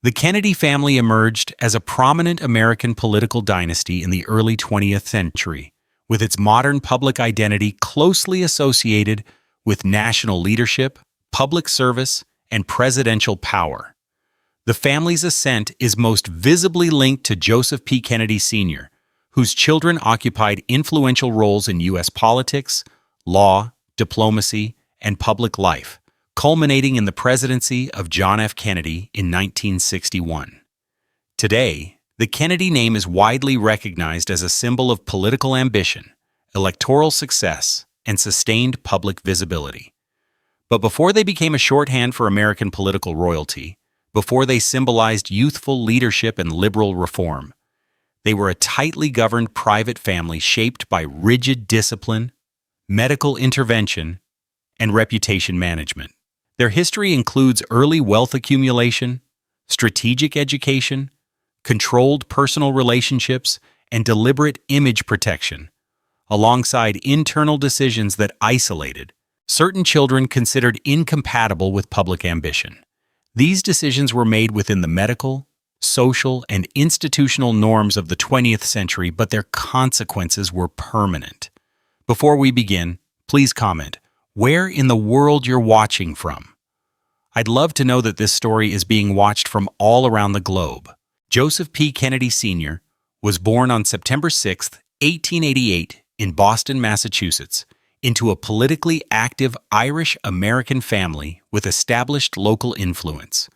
The Kennedy family emerged as a prominent American political dynasty in the early 20th century, with its modern public identity closely associated with national leadership, public service, and presidential power. The family's ascent is most visibly linked to Joseph P. Kennedy Sr., whose children occupied influential roles in U.S. politics, law, diplomacy, and public life, culminating in the presidency of John F. Kennedy in 1961. Today, the Kennedy name is widely recognized as a symbol of political ambition, electoral success, and sustained public visibility. But before they became a shorthand for American political royalty, before they symbolized youthful leadership and liberal reform, they were a tightly governed private family shaped by rigid discipline, medical intervention, and reputation management. Their history includes early wealth accumulation, strategic education, controlled personal relationships, and deliberate image protection, alongside internal decisions that isolated certain children considered incompatible with public ambition. These decisions were made within the medical, social, and institutional norms of the 20th century, but their consequences were permanent. Before we begin, please comment where in the world you're watching from. I'd love to know that this story is being watched from all around the globe. Joseph P. Kennedy Sr. was born on September 6, 1888, in Boston, Massachusetts, into a politically active Irish-American family with established local influence.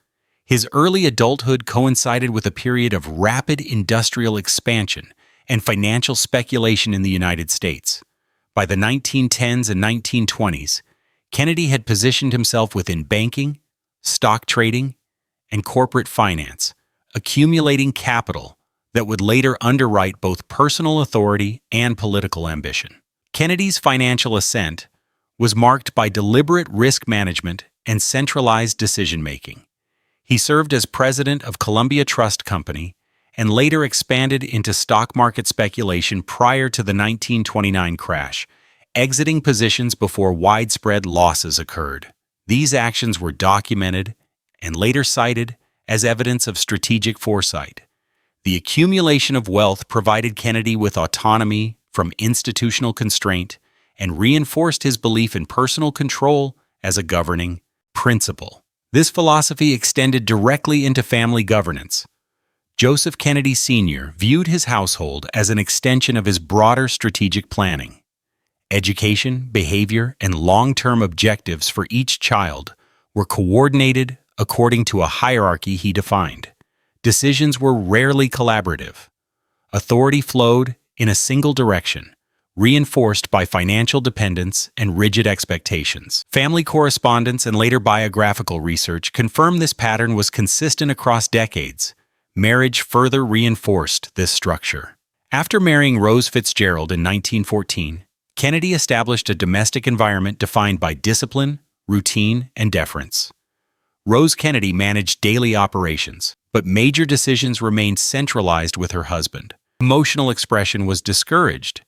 His early adulthood coincided with a period of rapid industrial expansion and financial speculation in the United States. By the 1910s and 1920s, Kennedy had positioned himself within banking, stock trading, and corporate finance, accumulating capital that would later underwrite both personal authority and political ambition. Kennedy's financial ascent was marked by deliberate risk management and centralized decision-making. He served as president of Columbia Trust Company and later expanded into stock market speculation prior to the 1929 crash, exiting positions before widespread losses occurred. These actions were documented and later cited as evidence of strategic foresight. The accumulation of wealth provided Kennedy with autonomy from institutional constraint and reinforced his belief in personal control as a governing principle. This philosophy extended directly into family governance. Joseph Kennedy Sr. viewed his household as an extension of his broader strategic planning. Education, behavior, and long-term objectives for each child were coordinated according to a hierarchy he defined. Decisions were rarely collaborative. Authority flowed in a single direction, reinforced by financial dependence and rigid expectations. Family correspondence and later biographical research confirm this pattern was consistent across decades. Marriage further reinforced this structure. After marrying Rose Fitzgerald in 1914, Kennedy established a domestic environment defined by discipline, routine, and deference. Rose Kennedy managed daily operations, but major decisions remained centralized with her husband. Emotional expression was discouraged,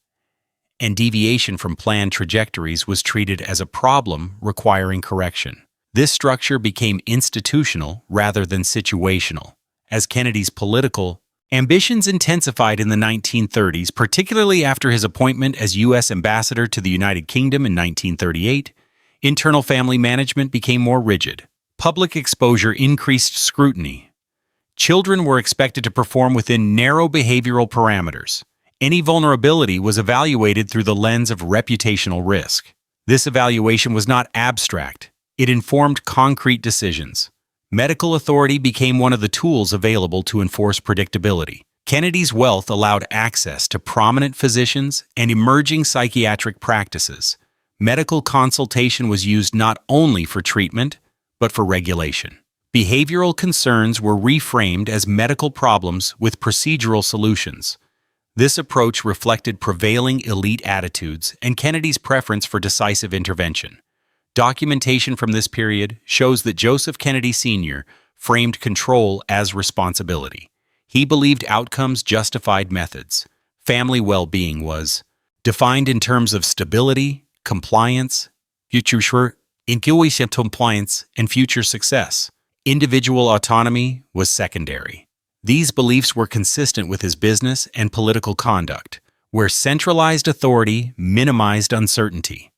and deviation from planned trajectories was treated as a problem requiring correction. This structure became institutional rather than situational, as Kennedy's political ambitions intensified in the 1930s, particularly after his appointment as U.S. ambassador to the United Kingdom in 1938. Internal family management became more rigid. Public exposure increased scrutiny. Children were expected to perform within narrow behavioral parameters. Any vulnerability was evaluated through the lens of reputational risk. This evaluation was not abstract. It informed concrete decisions. Medical authority became one of the tools available to enforce predictability. Kennedy's wealth allowed access to prominent physicians and emerging psychiatric practices. Medical consultation was used not only for treatment, but for regulation. Behavioral concerns were reframed as medical problems with procedural solutions. This approach reflected prevailing elite attitudes and Kennedy's preference for decisive intervention. Documentation from this period shows that Joseph Kennedy Sr. framed control as responsibility. He believed outcomes justified methods. Family well-being was defined in terms of stability, compliance, future compliance, and future success. Individual autonomy was secondary. These beliefs were consistent with his business and political conduct, where centralized authority minimized uncertainty.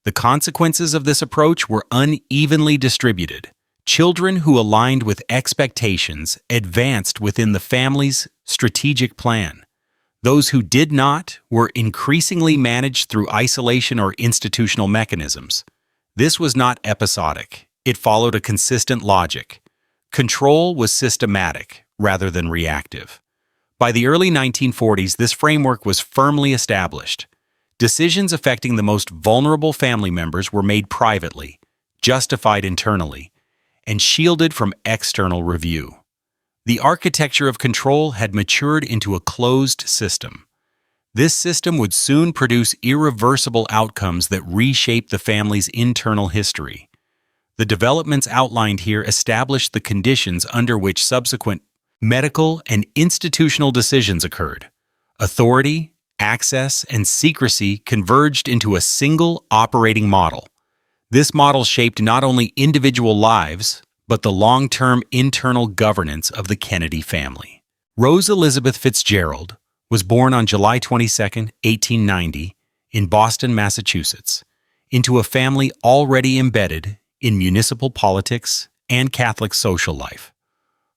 The consequences of this approach were unevenly distributed. Children who aligned with expectations advanced within the family's strategic plan. Those who did not were increasingly managed through isolation or institutional mechanisms. This was not episodic. It followed a consistent logic. Control was systematic rather than reactive. By the early 1940s, this framework was firmly established. Decisions affecting the most vulnerable family members were made privately, justified internally, and shielded from external review. The architecture of control had matured into a closed system. This system would soon produce irreversible outcomes that reshape the family's internal history. The developments outlined here established the conditions under which subsequent medical and institutional decisions occurred. Authority, access, and secrecy converged into a single operating model. This model shaped not only individual lives, but the long-term internal governance of the Kennedy family. Rose Elizabeth Fitzgerald was born on July 22, 1890, in Boston, Massachusetts, into a family already embedded in municipal politics and Catholic social life.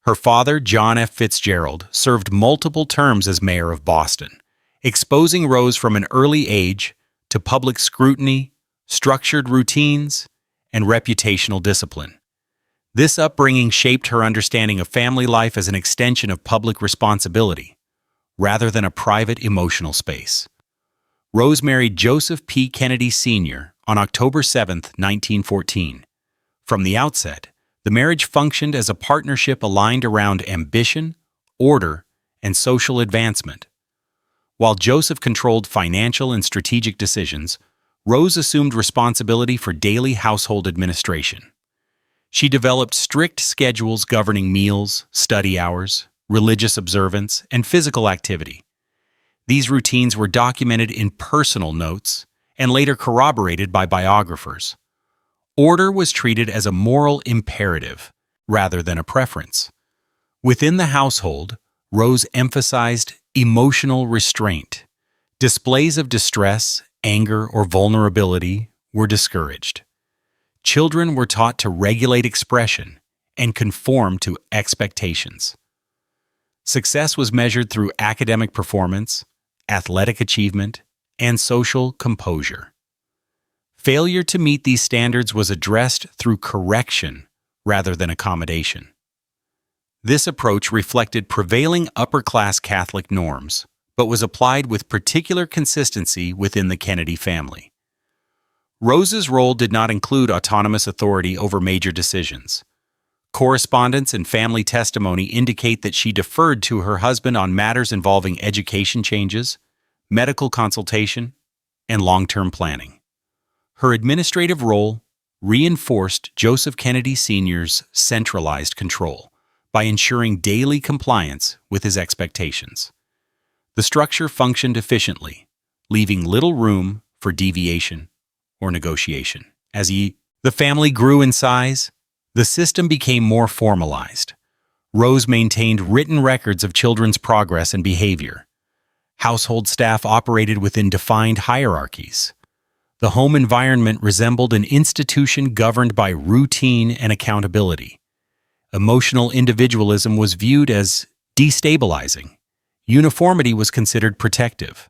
Her father, John F. Fitzgerald, served multiple terms as mayor of Boston, exposing Rose from an early age to public scrutiny, structured routines, and reputational discipline. This upbringing shaped her understanding of family life as an extension of public responsibility, rather than a private emotional space. Rose married Joseph P. Kennedy Sr. on October 7, 1914. From the outset, the marriage functioned as a partnership aligned around ambition, order, and social advancement. While Joseph controlled financial and strategic decisions, Rose assumed responsibility for daily household administration. She developed strict schedules governing meals, study hours, religious observance, and physical activity. These routines were documented in personal notes and later corroborated by biographers. Order was treated as a moral imperative rather than a preference. Within the household, Rose emphasized emotional restraint. Displays of distress, anger, or vulnerability were discouraged. Children were taught to regulate expression and conform to expectations. Success was measured through academic performance, athletic achievement, and social composure. Failure to meet these standards was addressed through correction rather than accommodation. This approach reflected prevailing upper-class Catholic norms, but was applied with particular consistency within the Kennedy family. Rose's role did not include autonomous authority over major decisions. Correspondence and family testimony indicate that she deferred to her husband on matters involving education changes, medical consultation, and long-term planning. Her administrative role reinforced Joseph Kennedy Sr.'s centralized control by ensuring daily compliance with his expectations. The structure functioned efficiently, leaving little room for deviation or negotiation. As the family grew in size, the system became more formalized. Rose maintained written records of children's progress and behavior. Household staff operated within defined hierarchies. The home environment resembled an institution governed by routine and accountability. Emotional individualism was viewed as destabilizing. Uniformity was considered protective.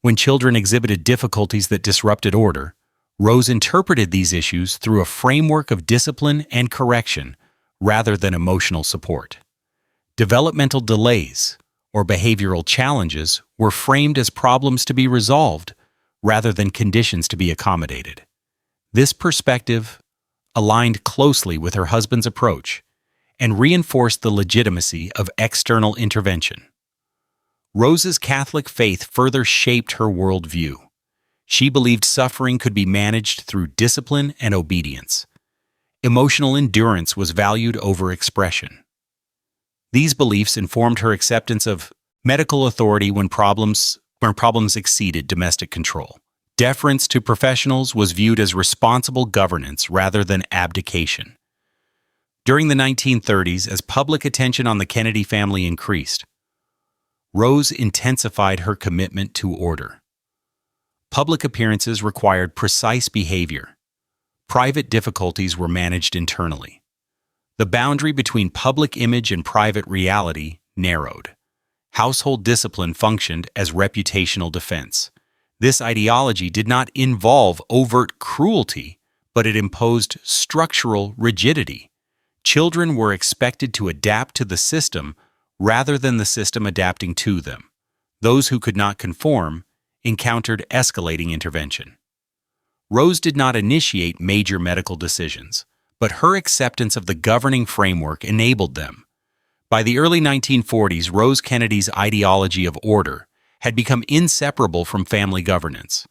When children exhibited difficulties that disrupted order, Rose interpreted these issues through a framework of discipline and correction rather than emotional support. Developmental delays or behavioral challenges were framed as problems to be resolved rather than conditions to be accommodated. This perspective aligned closely with her husband's approach and reinforced the legitimacy of external intervention. Rose's Catholic faith further shaped her worldview. She believed suffering could be managed through discipline and obedience. Emotional endurance was valued over expression. These beliefs informed her acceptance of medical authority when problems exceeded domestic control. Deference to professionals was viewed as responsible governance rather than abdication. During the 1930s, as public attention on the Kennedy family increased, Rose intensified her commitment to order. Public appearances required precise behavior. Private difficulties were managed internally. The boundary between public image and private reality narrowed. Household discipline functioned as reputational defense. This ideology did not involve overt cruelty, but it imposed structural rigidity. Children were expected to adapt to the system rather than the system adapting to them. Those who could not conform encountered escalating intervention. Rose did not initiate major medical decisions, but her acceptance of the governing framework enabled them. By the early 1940s, Rose Kennedy's ideology of order had become inseparable from family governance.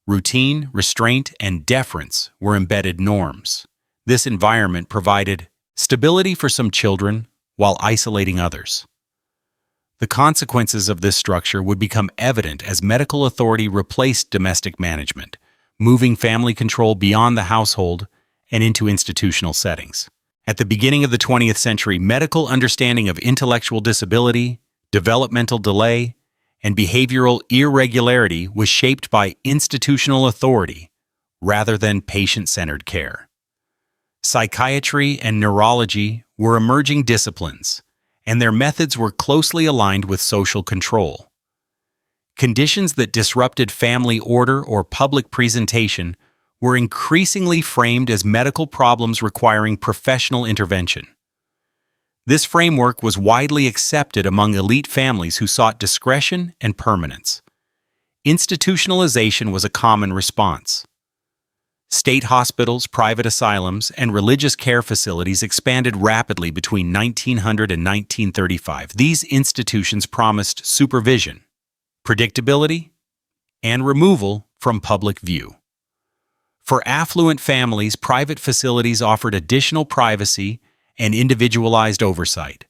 Routine, restraint, and deference were embedded norms. This environment provided stability for some children while isolating others. The consequences of this structure would become evident as medical authority replaced domestic management, moving family control beyond the household and into institutional settings. At the beginning of the 20th century, medical understanding of intellectual disability, developmental delay, and behavioral irregularity was shaped by institutional authority rather than patient-centered care. Psychiatry and neurology were emerging disciplines, and their methods were closely aligned with social control. Conditions that disrupted family order or public presentation were increasingly framed as medical problems requiring professional intervention. This framework was widely accepted among elite families who sought discretion and permanence. Institutionalization was a common response. State hospitals, private asylums, and religious care facilities expanded rapidly between 1900 and 1935. These institutions promised supervision, predictability, and removal from public view. For affluent families, private facilities offered additional privacy and individualized oversight.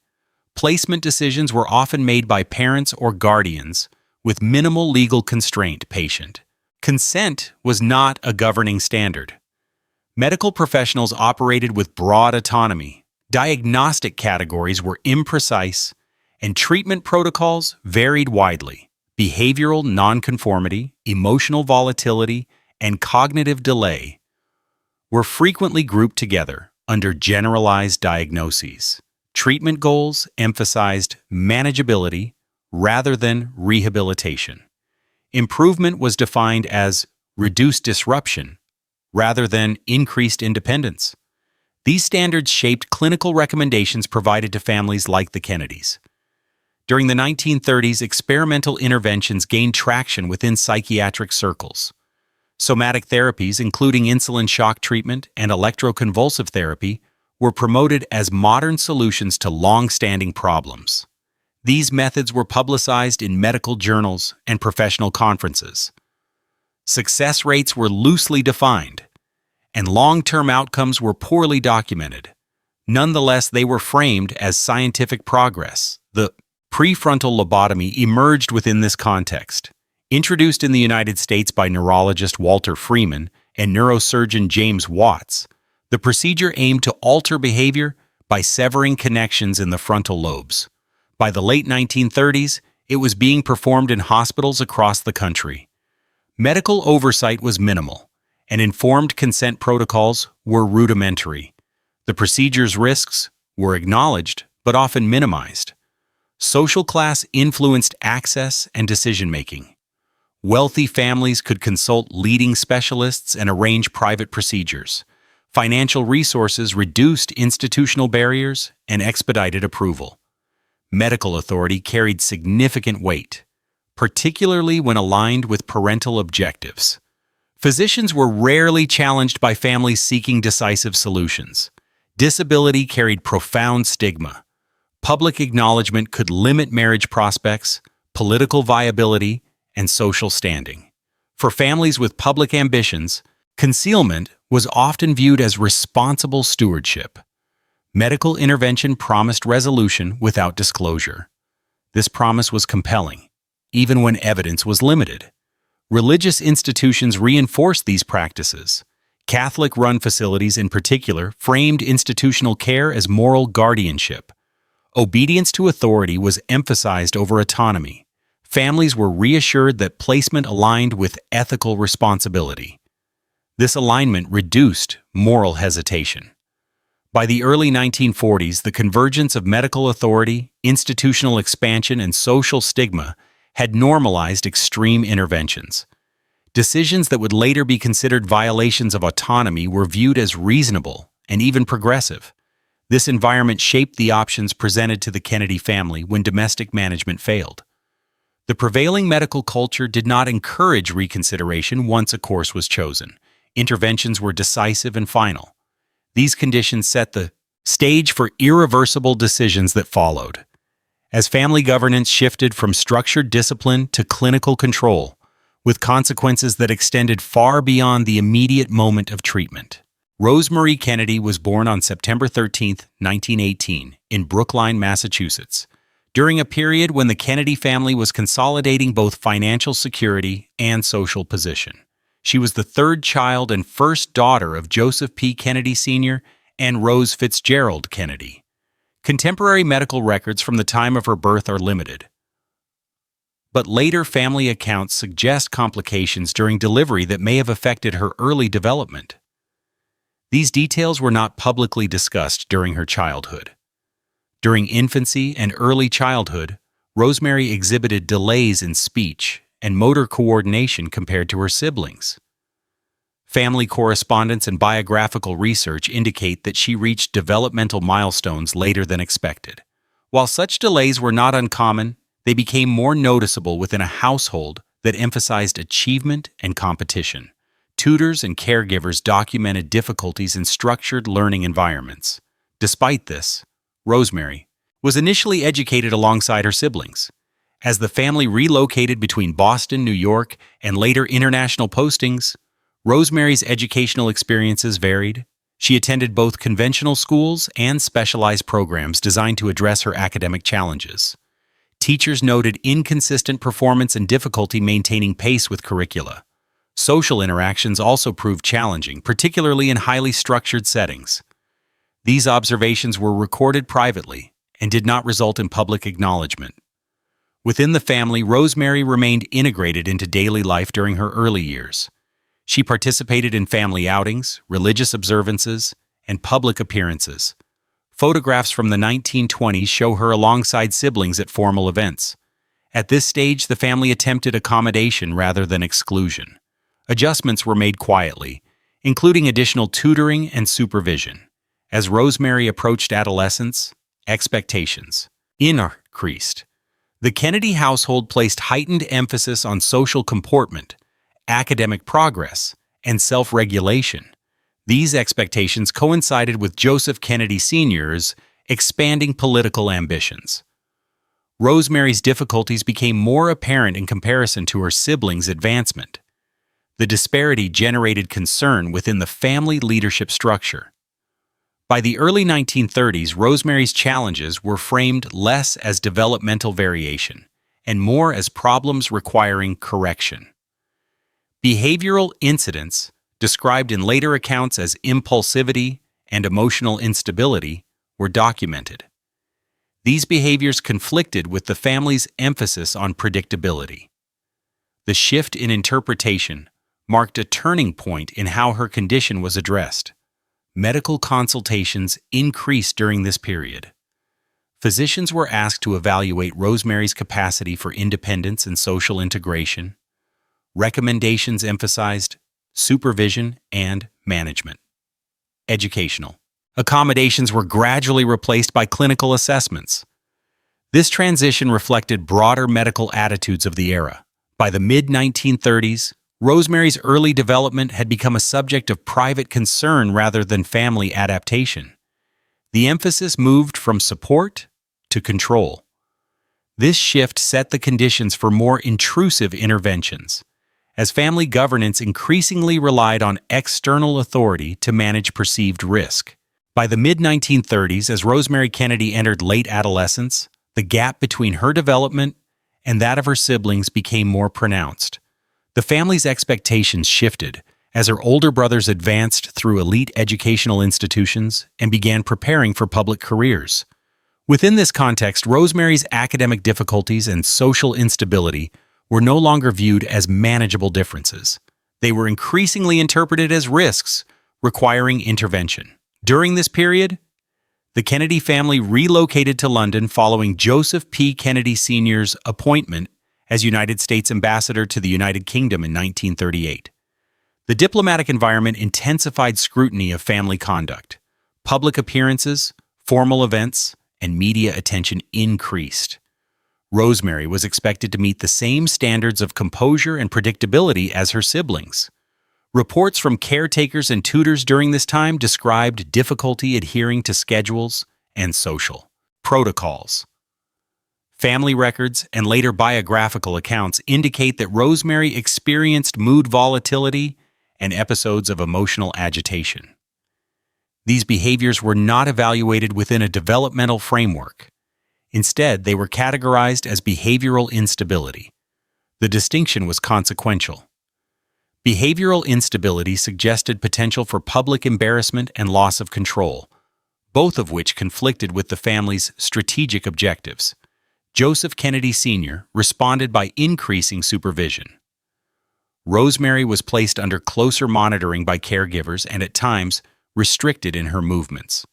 Placement decisions were often made by parents or guardians with minimal legal constraint. Patient consent was not a governing standard. Medical professionals operated with broad autonomy. Diagnostic categories were imprecise, and treatment protocols varied widely. Behavioral nonconformity, emotional volatility, and cognitive delay were frequently grouped together under generalized diagnoses. Treatment goals emphasized manageability rather than rehabilitation. Improvement was defined as reduced disruption rather than increased independence. These standards shaped clinical recommendations provided to families like the Kennedys. During the 1930s, experimental interventions gained traction within psychiatric circles. Somatic therapies, including insulin shock treatment and electroconvulsive therapy, were promoted as modern solutions to long-standing problems. These methods were publicized in medical journals and professional conferences. Success rates were loosely defined, and long-term outcomes were poorly documented. Nonetheless, they were framed as scientific progress. The prefrontal lobotomy emerged within this context. Introduced in the United States by neurologist Walter Freeman and neurosurgeon James Watts, the procedure aimed to alter behavior by severing connections in the frontal lobes. By the late 1930s, it was being performed in hospitals across the country. Medical oversight was minimal, and informed consent protocols were rudimentary. The procedure's risks were acknowledged but often minimized. Social class influenced access and decision-making. Wealthy families could consult leading specialists and arrange private procedures. Financial resources reduced institutional barriers and expedited approval. Medical authority carried significant weight, particularly when aligned with parental objectives. Physicians were rarely challenged by families seeking decisive solutions. Disability carried profound stigma. Public acknowledgement could limit marriage prospects, political viability, and social standing. For families with public ambitions, concealment was often viewed as responsible stewardship. Medical intervention promised resolution without disclosure. This promise was compelling, even when evidence was limited. Religious institutions reinforced these practices, Catholic-run facilities in particular framed institutional care as moral guardianship. Obedience to authority was emphasized over autonomy. Families were reassured that placement aligned with ethical responsibility. This alignment reduced moral hesitation. By the early 1940s, the convergence of medical authority, institutional expansion, and social stigma had normalized extreme interventions. Decisions that would later be considered violations of autonomy were viewed as reasonable and even progressive. This environment shaped the options presented to the Kennedy family when domestic management failed. The prevailing medical culture did not encourage reconsideration once a course was chosen. Interventions were decisive and final. These conditions set the stage for irreversible decisions that followed. As family governance shifted from structured discipline to clinical control, with consequences that extended far beyond the immediate moment of treatment. Rose Marie Kennedy was born on September 13, 1918, in Brookline, Massachusetts, during a period when the Kennedy family was consolidating both financial security and social position. She was the third child and first daughter of Joseph P. Kennedy Sr. and Rose Fitzgerald Kennedy. Contemporary medical records from the time of her birth are limited, but later family accounts suggest complications during delivery that may have affected her early development. These details were not publicly discussed during her childhood. During infancy and early childhood, Rosemary exhibited delays in speech and motor coordination compared to her siblings. Family correspondence and biographical research indicate that she reached developmental milestones later than expected. While such delays were not uncommon, they became more noticeable within a household that emphasized achievement and competition. Tutors and caregivers documented difficulties in structured learning environments. Despite this, Rosemary was initially educated alongside her siblings. As the family relocated between Boston, New York, and later international postings, Rosemary's educational experiences varied. She attended both conventional schools and specialized programs designed to address her academic challenges. Teachers noted inconsistent performance and difficulty maintaining pace with curricula. Social interactions also proved challenging, particularly in highly structured settings. These observations were recorded privately and did not result in public acknowledgement. Within the family, Rosemary remained integrated into daily life during her early years. She participated in family outings, religious observances, and public appearances. Photographs from the 1920s show her alongside siblings at formal events. At this stage, the family attempted accommodation rather than exclusion. Adjustments were made quietly, including additional tutoring and supervision. As Rosemary approached adolescence, expectations increased. The Kennedy household placed heightened emphasis on social comportment, academic progress, and self-regulation. These expectations coincided with Joseph Kennedy Sr.'s expanding political ambitions. Rosemary's difficulties became more apparent in comparison to her siblings' advancement. The disparity generated concern within the family leadership structure. By the early 1930s, Rosemary's challenges were framed less as developmental variation and more as problems requiring correction. Behavioral incidents, described in later accounts as impulsivity and emotional instability, were documented. These behaviors conflicted with the family's emphasis on predictability. The shift in interpretation marked a turning point in how her condition was addressed. Medical consultations increased during this period. Physicians were asked to evaluate Rosemary's capacity for independence and social integration. Recommendations emphasized supervision and management. Educational accommodations were gradually replaced by clinical assessments. This transition reflected broader medical attitudes of the era. By the mid-1930s, Rosemary's early development had become a subject of private concern rather than family adaptation. The emphasis moved from support to control. This shift set the conditions for more intrusive interventions, as family governance increasingly relied on external authority to manage perceived risk. By the mid-1930s, as Rosemary Kennedy entered late adolescence, the gap between her development and that of her siblings became more pronounced. The family's expectations shifted as her older brothers advanced through elite educational institutions and began preparing for public careers. Within this context, Rosemary's academic difficulties and social instability were no longer viewed as manageable differences. They were increasingly interpreted as risks requiring intervention. During this period, the Kennedy family relocated to London following Joseph P. Kennedy Sr.'s appointment as United States Ambassador to the United Kingdom in 1938. The diplomatic environment intensified scrutiny of family conduct. Public appearances, formal events, and media attention increased. Rosemary was expected to meet the same standards of composure and predictability as her siblings. Reports from caretakers and tutors during this time described difficulty adhering to schedules and social protocols. Family records and later biographical accounts indicate that Rosemary experienced mood volatility and episodes of emotional agitation. These behaviors were not evaluated within a developmental framework. Instead, they were categorized as behavioral instability. The distinction was consequential. Behavioral instability suggested potential for public embarrassment and loss of control, both of which conflicted with the family's strategic objectives. Joseph Kennedy Sr. responded by increasing supervision. Rosemary was placed under closer monitoring by caregivers and at times restricted in her movements.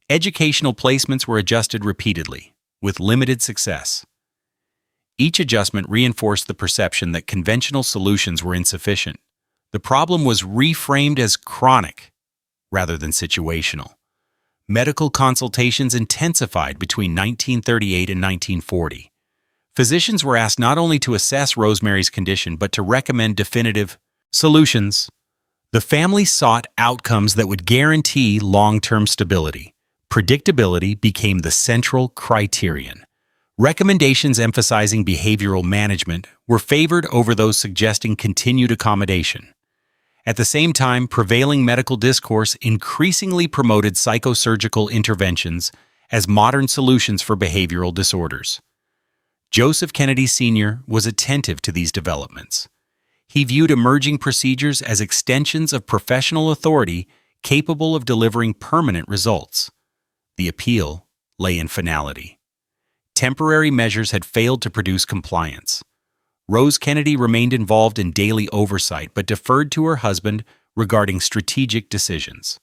Educational placements were adjusted repeatedly, with limited success. Each adjustment reinforced the perception that conventional solutions were insufficient. The problem was reframed as chronic rather than situational. Medical consultations intensified between 1938 and 1940. Physicians were asked not only to assess Rosemary's condition but to recommend definitive solutions. The family sought outcomes that would guarantee long-term stability. Predictability became the central criterion. Recommendations emphasizing behavioral management were favored over those suggesting continued accommodation. At the same time, prevailing medical discourse increasingly promoted psychosurgical interventions as modern solutions for behavioral disorders. Joseph Kennedy Sr. was attentive to these developments. He viewed emerging procedures as extensions of professional authority capable of delivering permanent results. The appeal lay in finality. Temporary measures had failed to produce compliance. Rose Kennedy remained involved in daily oversight but deferred to her husband regarding strategic decisions.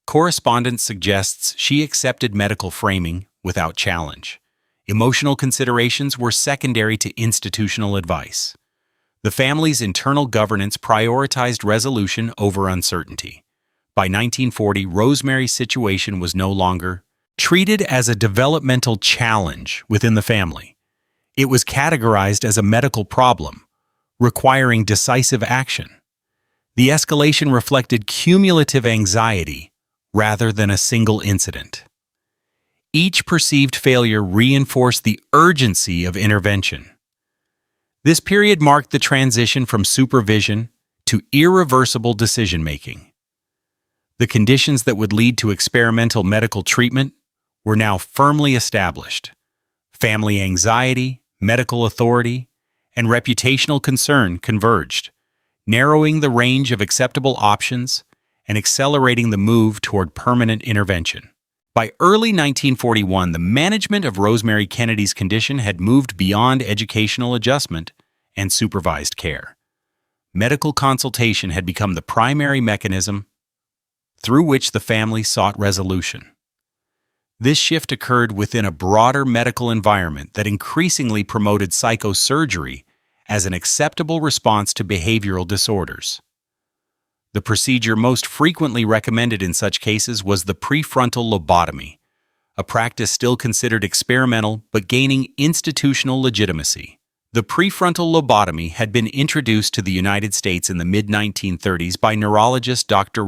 Correspondence suggests she accepted medical framing without challenge. Emotional considerations were secondary to institutional advice. The family's internal governance prioritized resolution over uncertainty. By 1940, Rosemary's situation was no longer treated as a developmental challenge within the family. It was categorized as a medical problem, requiring decisive action. The escalation reflected cumulative anxiety rather than a single incident. Each perceived failure reinforced the urgency of intervention. This period marked the transition from supervision to irreversible decision-making. The conditions that would lead to experimental medical treatment were now firmly established. Family anxiety, medical authority, and reputational concern converged, narrowing the range of acceptable options and accelerating the move toward permanent intervention. By early 1941, the management of Rosemary Kennedy's condition had moved beyond educational adjustment and supervised care. Medical consultation had become the primary mechanism through which the family sought resolution. This shift occurred within a broader medical environment that increasingly promoted psychosurgery as an acceptable response to behavioral disorders. The procedure most frequently recommended in such cases was the prefrontal lobotomy, a practice still considered experimental but gaining institutional legitimacy. The prefrontal lobotomy had been introduced to the United States in the mid-1930s by neurologist Dr.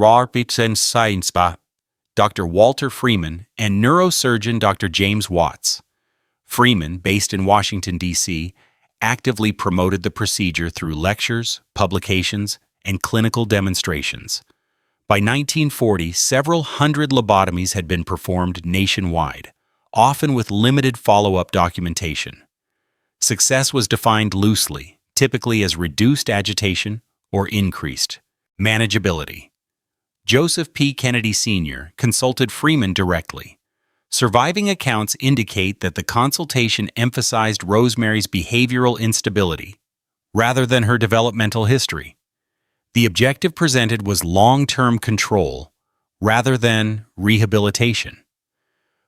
Dr. Walter Freeman, and neurosurgeon Dr. James Watts. Freeman, based in Washington, D.C., actively promoted the procedure through lectures, publications, and clinical demonstrations. By 1940, several hundred lobotomies had been performed nationwide, often with limited follow-up documentation. Success was defined loosely, typically as reduced agitation or increased Manageability. Joseph P. Kennedy Sr. consulted Freeman directly. Surviving accounts indicate that the consultation emphasized Rosemary's behavioral instability rather than her developmental history. The objective presented was long-term control rather than rehabilitation.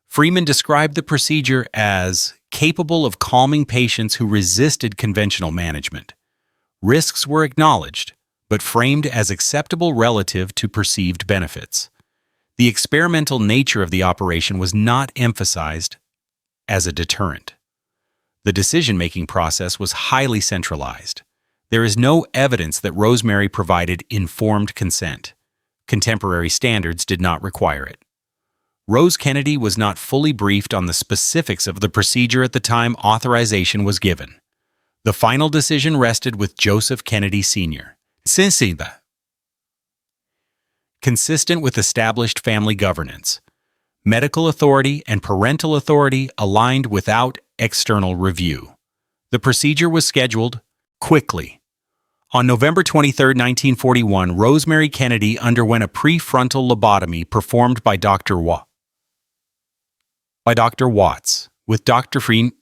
Freeman described the procedure as capable of calming patients who resisted conventional management. Risks were acknowledged, but framed as acceptable relative to perceived benefits. The experimental nature of the operation was not emphasized as a deterrent. The decision-making process was highly centralized. There is no evidence that Rosemary provided informed consent. Contemporary standards did not require it. Rose Kennedy was not fully briefed on the specifics of the procedure at the time authorization was given. The final decision rested with Joseph Kennedy Sr. Consistent with established family governance, medical authority and parental authority aligned without external review. The procedure was scheduled quickly. On November 23, 1941, Rosemary Kennedy underwent a prefrontal lobotomy performed by Dr. Watts, with Dr. Freeman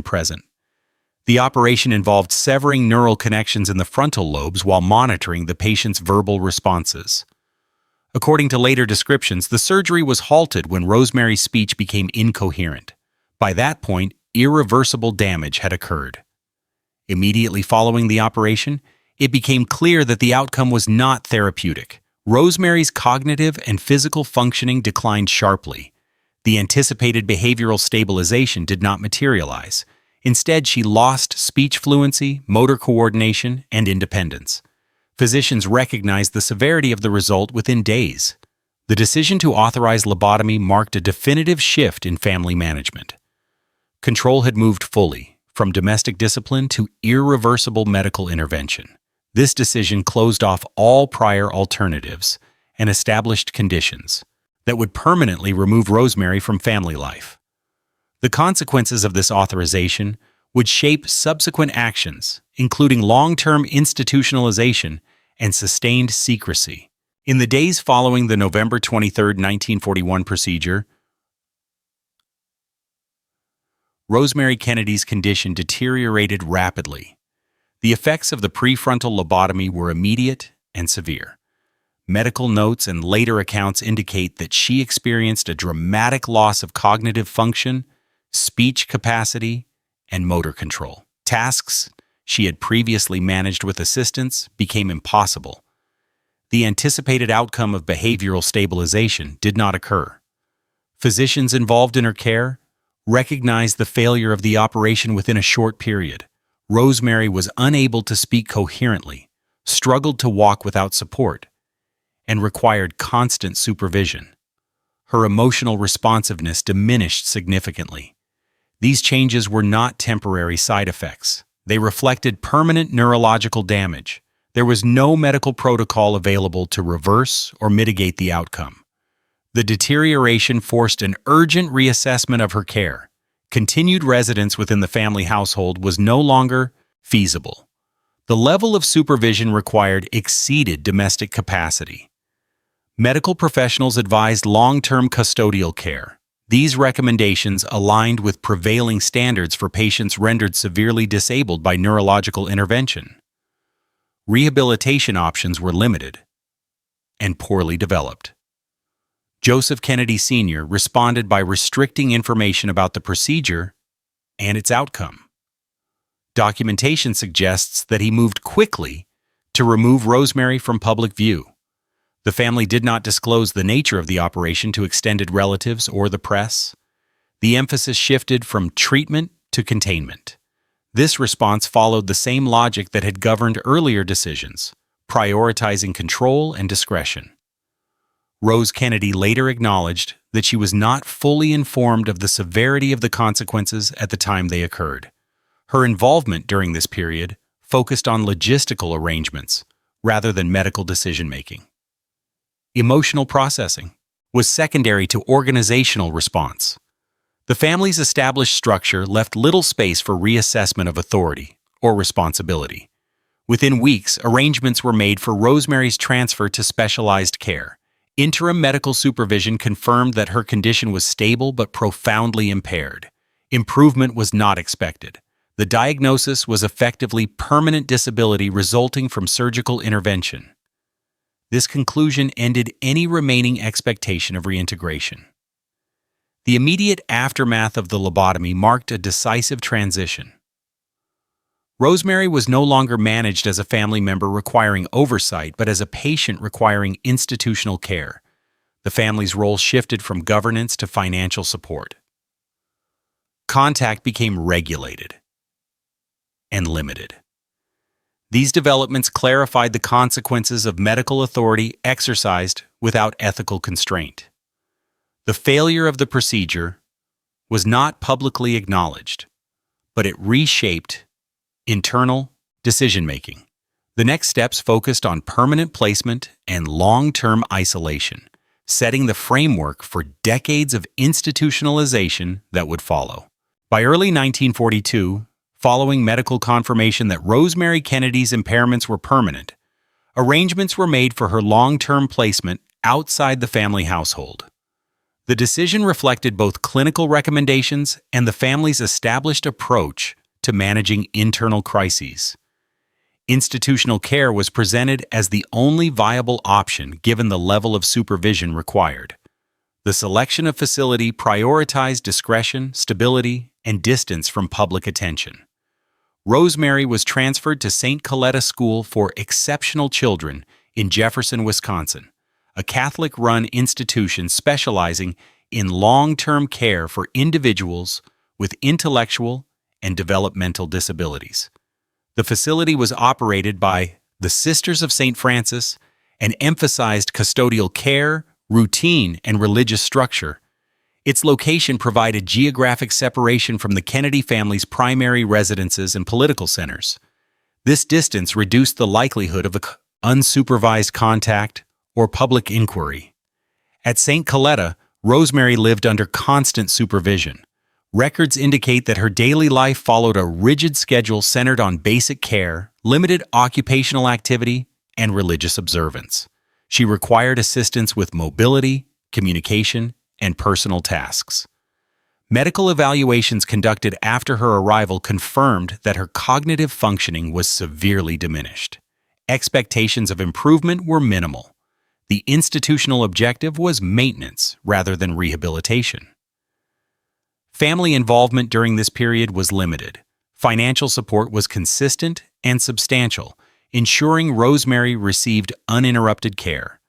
present. The operation involved severing neural connections in the frontal lobes while monitoring the patient's verbal responses. According to later descriptions, the surgery was halted when Rosemary's speech became incoherent. By that point, irreversible damage had occurred. Immediately following the operation, it became clear that the outcome was not therapeutic. Rosemary's cognitive and physical functioning declined sharply. The anticipated behavioral stabilization did not materialize. Instead, she lost speech fluency, motor coordination, and independence. Physicians recognized the severity of the result within days. The decision to authorize lobotomy marked a definitive shift in family management. Control had moved fully, from domestic discipline to irreversible medical intervention. This decision closed off all prior alternatives and established conditions that would permanently remove Rosemary from family life. The consequences of this authorization would shape subsequent actions, including long-term institutionalization and sustained secrecy. In the days following the November 23, 1941 procedure, Rosemary Kennedy's condition deteriorated rapidly. The effects of the prefrontal lobotomy were immediate and severe. Medical notes and later accounts indicate that she experienced a dramatic loss of cognitive function, speech capacity, and motor control. Tasks she had previously managed with assistance became impossible. The anticipated outcome of behavioral stabilization did not occur. Physicians involved in her care recognized the failure of the operation within a short period. Rosemary was unable to speak coherently, struggled to walk without support, and required constant supervision. Her emotional responsiveness diminished significantly. These changes were not temporary side effects. They reflected permanent neurological damage. There was no medical protocol available to reverse or mitigate the outcome. The deterioration forced an urgent reassessment of her care. Continued residence within the family household was no longer feasible. The level of supervision required exceeded domestic capacity. Medical professionals advised long-term custodial care. These recommendations aligned with prevailing standards for patients rendered severely disabled by neurological intervention. Rehabilitation options were limited and poorly developed. Joseph Kennedy Sr. responded by restricting information about the procedure and its outcome. Documentation suggests that he moved quickly to remove Rosemary from public view. The family did not disclose the nature of the operation to extended relatives or the press. The emphasis shifted from treatment to containment. This response followed the same logic that had governed earlier decisions, prioritizing control and discretion. Rose Kennedy later acknowledged that she was not fully informed of the severity of the consequences at the time they occurred. Her involvement during this period focused on logistical arrangements rather than medical decision-making. Emotional processing was secondary to organizational response. The family's established structure left little space for reassessment of authority or responsibility. Within weeks, arrangements were made for Rosemary's transfer to specialized care. Interim medical supervision confirmed that her condition was stable but profoundly impaired. Improvement was not expected. The diagnosis was effectively permanent disability resulting from surgical intervention. This conclusion ended any remaining expectation of reintegration. The immediate aftermath of the lobotomy marked a decisive transition. Rosemary was no longer managed as a family member requiring oversight, but as a patient requiring institutional care. The family's role shifted from governance to financial support. Contact became regulated and limited. These developments clarified the consequences of medical authority exercised without ethical constraint. The failure of the procedure was not publicly acknowledged, but it reshaped internal decision-making. The next steps focused on permanent placement and long-term isolation, setting the framework for decades of institutionalization that would follow. By early 1942, following medical confirmation that Rosemary Kennedy's impairments were permanent, arrangements were made for her long-term placement outside the family household. The decision reflected both clinical recommendations and the family's established approach to managing internal crises. Institutional care was presented as the only viable option given the level of supervision required. The selection of facility prioritized discretion, stability, and distance from public attention. Rosemary was transferred to St. Coletta School for Exceptional Children in Jefferson, Wisconsin, a Catholic-run institution specializing in long-term care for individuals with intellectual and developmental disabilities. The facility was operated by the Sisters of St. Francis and emphasized custodial care, routine, and religious structure. Its location provided geographic separation from the Kennedy family's primary residences and political centers. This distance reduced the likelihood of unsupervised contact or public inquiry. At St. Coletta, Rosemary lived under constant supervision. Records indicate that her daily life followed a rigid schedule centered on basic care, limited occupational activity, and religious observance. She required assistance with mobility, communication, and personal tasks. Medical evaluations conducted after her arrival confirmed that her cognitive functioning was severely diminished. Expectations of improvement were minimal. The institutional objective was maintenance rather than rehabilitation. Family involvement during this period was limited. Financial support was consistent and substantial, ensuring Rosemary received uninterrupted care.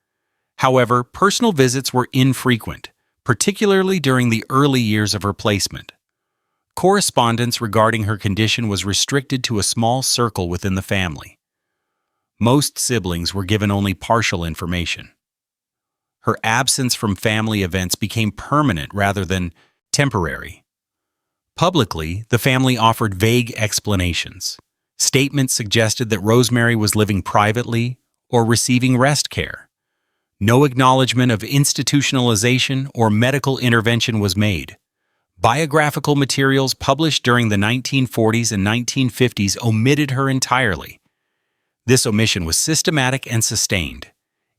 However, personal visits were infrequent, particularly during the early years of her placement. Correspondence regarding her condition was restricted to a small circle within the family. Most siblings were given only partial information. Her absence from family events became permanent rather than temporary. Publicly, the family offered vague explanations. Statements suggested that Rosemary was living privately or receiving rest care. No acknowledgement of institutionalization or medical intervention was made. Biographical materials published during the 1940s and 1950s omitted her entirely. This omission was systematic and sustained.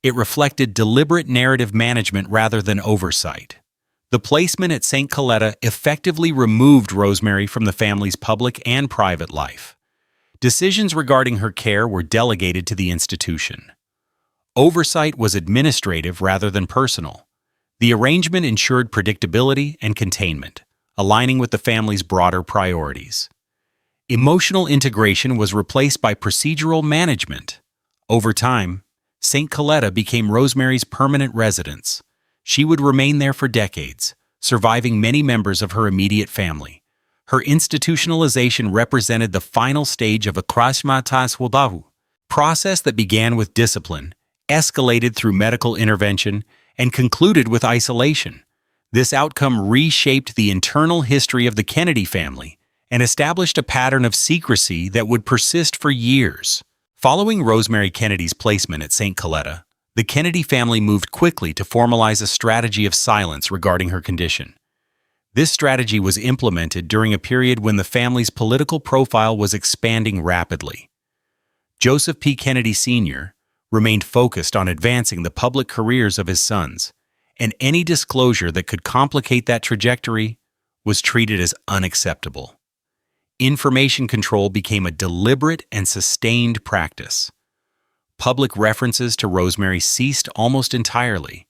It reflected deliberate narrative management rather than oversight. The placement at St. Coletta effectively removed Rosemary from the family's public and private life. Decisions regarding her care were delegated to the institution. Oversight was administrative rather than personal. The arrangement ensured predictability and containment, aligning with the family's broader priorities. Emotional integration was replaced by procedural management. Over time, St. Coletta became Rosemary's permanent residence. She would remain there for decades, surviving many members of her immediate family. Her institutionalization represented the final stage of a process that began with discipline, escalated through medical intervention, and concluded with isolation. This outcome reshaped the internal history of the Kennedy family and established a pattern of secrecy that would persist for years. Following Rosemary Kennedy's placement at St. Coletta, the Kennedy family moved quickly to formalize a strategy of silence regarding her condition. This strategy was implemented during a period when the family's political profile was expanding rapidly. Joseph P. Kennedy Sr. remained focused on advancing the public careers of his sons, and any disclosure that could complicate that trajectory was treated as unacceptable. Information control became a deliberate and sustained practice. Public references to Rosemary ceased almost entirely.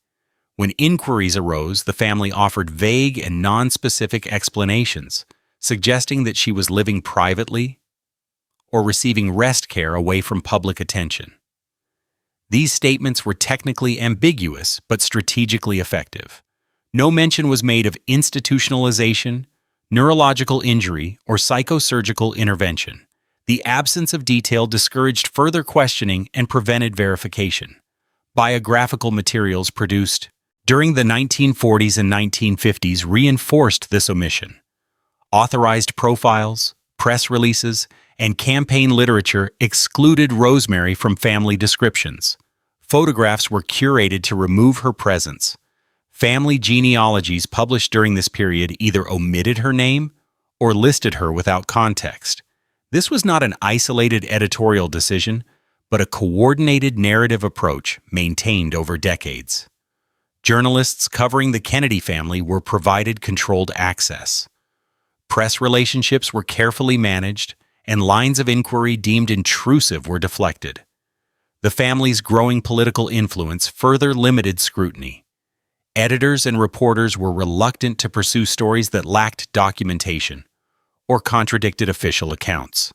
When inquiries arose, the family offered vague and nonspecific explanations, suggesting that she was living privately or receiving rest care away from public attention. These statements were technically ambiguous but strategically effective. No mention was made of institutionalization, neurological injury, or psychosurgical intervention. The absence of detail discouraged further questioning and prevented verification. Biographical materials produced during the 1940s and 1950s reinforced this omission. Authorized profiles, press releases, and campaign literature excluded Rosemary from family descriptions. Photographs were curated to remove her presence. Family genealogies published during this period either omitted her name or listed her without context. This was not an isolated editorial decision, but a coordinated narrative approach maintained over decades. Journalists covering the Kennedy family were provided controlled access. Press relationships were carefully managed, and lines of inquiry deemed intrusive were deflected. The family's growing political influence further limited scrutiny. Editors and reporters were reluctant to pursue stories that lacked documentation or contradicted official accounts.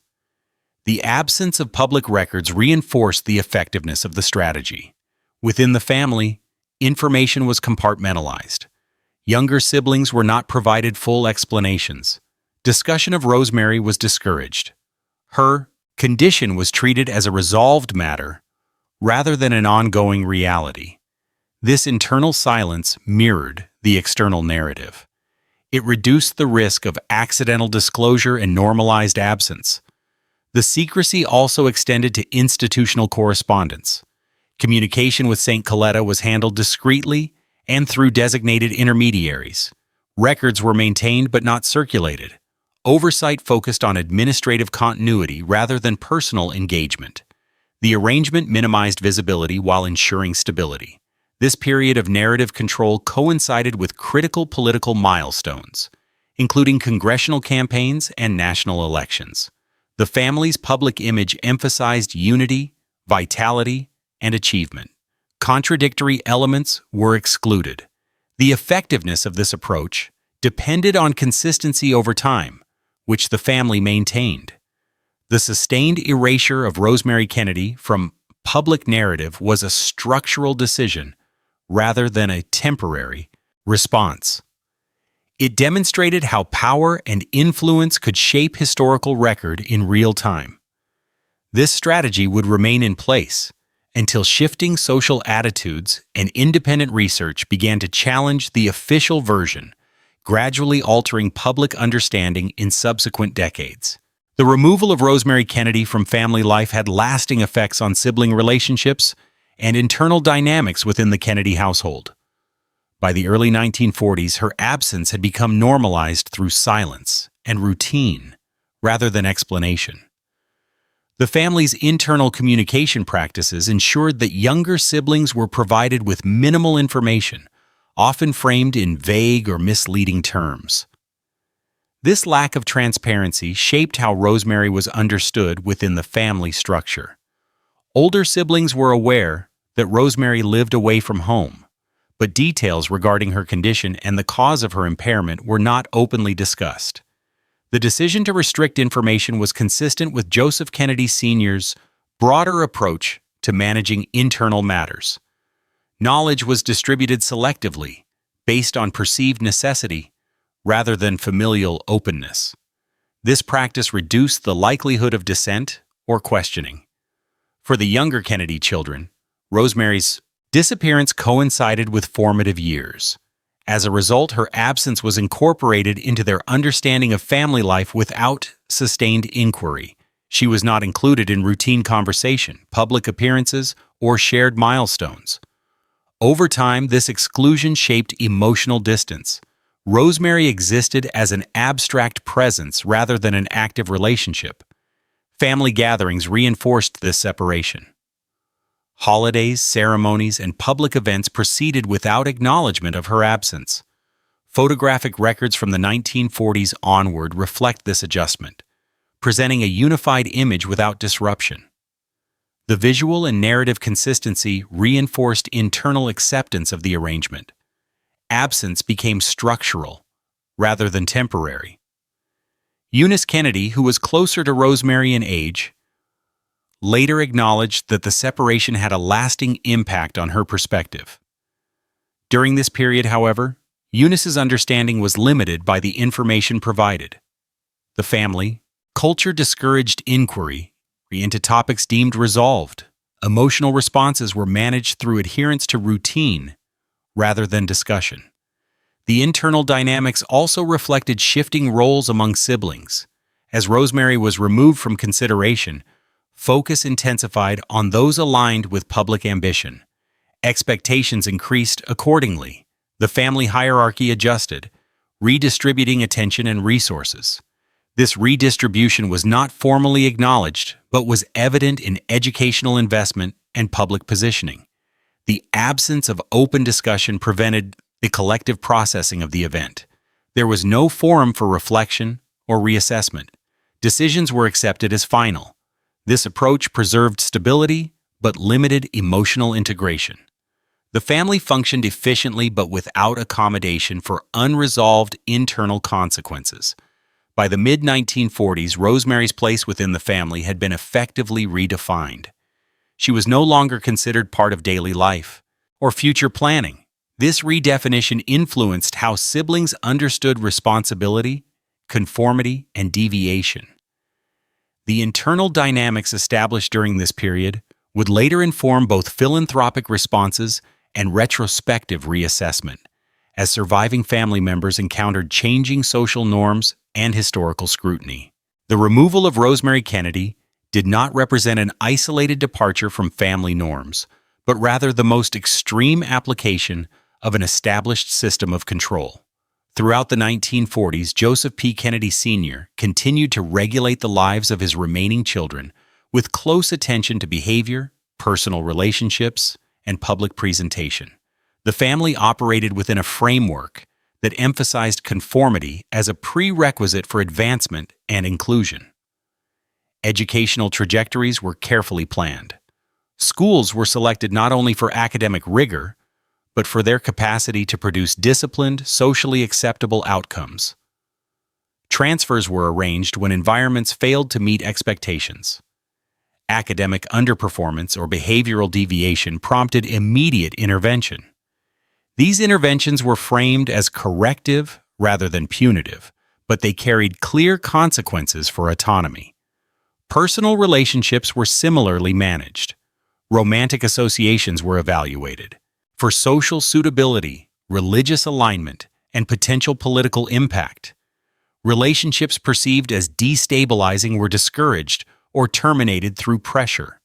The absence of public records reinforced the effectiveness of the strategy. Within the family, information was compartmentalized. Younger siblings were not provided full explanations. Discussion of Rosemary was discouraged. Her condition was treated as a resolved matter rather than an ongoing reality. This internal silence mirrored the external narrative. It reduced the risk of accidental disclosure and normalized absence. The secrecy also extended to institutional correspondence. Communication with St. Coletta was handled discreetly and through designated intermediaries. Records were maintained but not circulated. Oversight focused on administrative continuity rather than personal engagement. The arrangement minimized visibility while ensuring stability. This period of narrative control coincided with critical political milestones, including congressional campaigns and national elections. The family's public image emphasized unity, vitality, and achievement. Contradictory elements were excluded. The effectiveness of this approach depended on consistency over time, which the family maintained. The sustained erasure of Rosemary Kennedy from public narrative was a structural decision rather than a temporary response. It demonstrated how power and influence could shape historical record in real time. This strategy would remain in place until shifting social attitudes and independent research began to challenge the official version, gradually altering public understanding in subsequent decades. The removal of Rosemary Kennedy from family life had lasting effects on sibling relationships and internal dynamics within the Kennedy household. By the early 1940s, her absence had become normalized through silence and routine rather than explanation. The family's internal communication practices ensured that younger siblings were provided with minimal information, often framed in vague or misleading terms. This lack of transparency shaped how Rosemary was understood within the family structure. Older siblings were aware that Rosemary lived away from home, but details regarding her condition and the cause of her impairment were not openly discussed. The decision to restrict information was consistent with Joseph Kennedy Sr.'s broader approach to managing internal matters. Knowledge was distributed selectively, based on perceived necessity, rather than familial openness. This practice reduced the likelihood of dissent or questioning. For the younger Kennedy children, Rosemary's disappearance coincided with formative years. As a result, her absence was incorporated into their understanding of family life without sustained inquiry. She was not included in routine conversation, public appearances, or shared milestones. Over time, this exclusion shaped emotional distance. Rosemary existed as an abstract presence rather than an active relationship. Family gatherings reinforced this separation. Holidays, ceremonies, and public events proceeded without acknowledgement of her absence. Photographic records from the 1940s onward reflect this adjustment, presenting a unified image without disruption. The visual and narrative consistency reinforced internal acceptance of the arrangement. Absence became structural, rather than temporary. Eunice Kennedy, who was closer to Rosemary in age, later acknowledged that the separation had a lasting impact on her perspective. During this period, however, Eunice's understanding was limited by the information provided. The family, culture discouraged inquiry into topics deemed resolved. Emotional responses were managed through adherence to routine rather than discussion. The internal dynamics also reflected shifting roles among siblings. As Rosemary was removed from consideration, focus intensified on those aligned with public ambition. Expectations increased accordingly. The family hierarchy adjusted, redistributing attention and resources. This redistribution was not formally acknowledged, but was evident in educational investment and public positioning. The absence of open discussion prevented the collective processing of the event. There was no forum for reflection or reassessment. Decisions were accepted as final. This approach preserved stability but limited emotional integration. The family functioned efficiently but without accommodation for unresolved internal consequences. By the mid-1940s, Rosemary's place within the family had been effectively redefined. She was no longer considered part of daily life or future planning. This redefinition influenced how siblings understood responsibility, conformity, and deviation. The internal dynamics established during this period would later inform both philanthropic responses and retrospective reassessment, as surviving family members encountered changing social norms and historical scrutiny. The removal of Rosemary Kennedy did not represent an isolated departure from family norms, but rather the most extreme application of an established system of control. Throughout the 1940s, Joseph P. Kennedy Sr. continued to regulate the lives of his remaining children with close attention to behavior, personal relationships, and public presentation. The family operated within a framework that emphasized conformity as a prerequisite for advancement and inclusion. Educational trajectories were carefully planned. Schools were selected not only for academic rigor, but for their capacity to produce disciplined, socially acceptable outcomes. Transfers were arranged when environments failed to meet expectations. Academic underperformance or behavioral deviation prompted immediate intervention. These interventions were framed as corrective rather than punitive, but they carried clear consequences for autonomy. Personal relationships were similarly managed. Romantic associations were evaluated. For social suitability, religious alignment, and potential political impact. Relationships perceived as destabilizing were discouraged or terminated through pressure.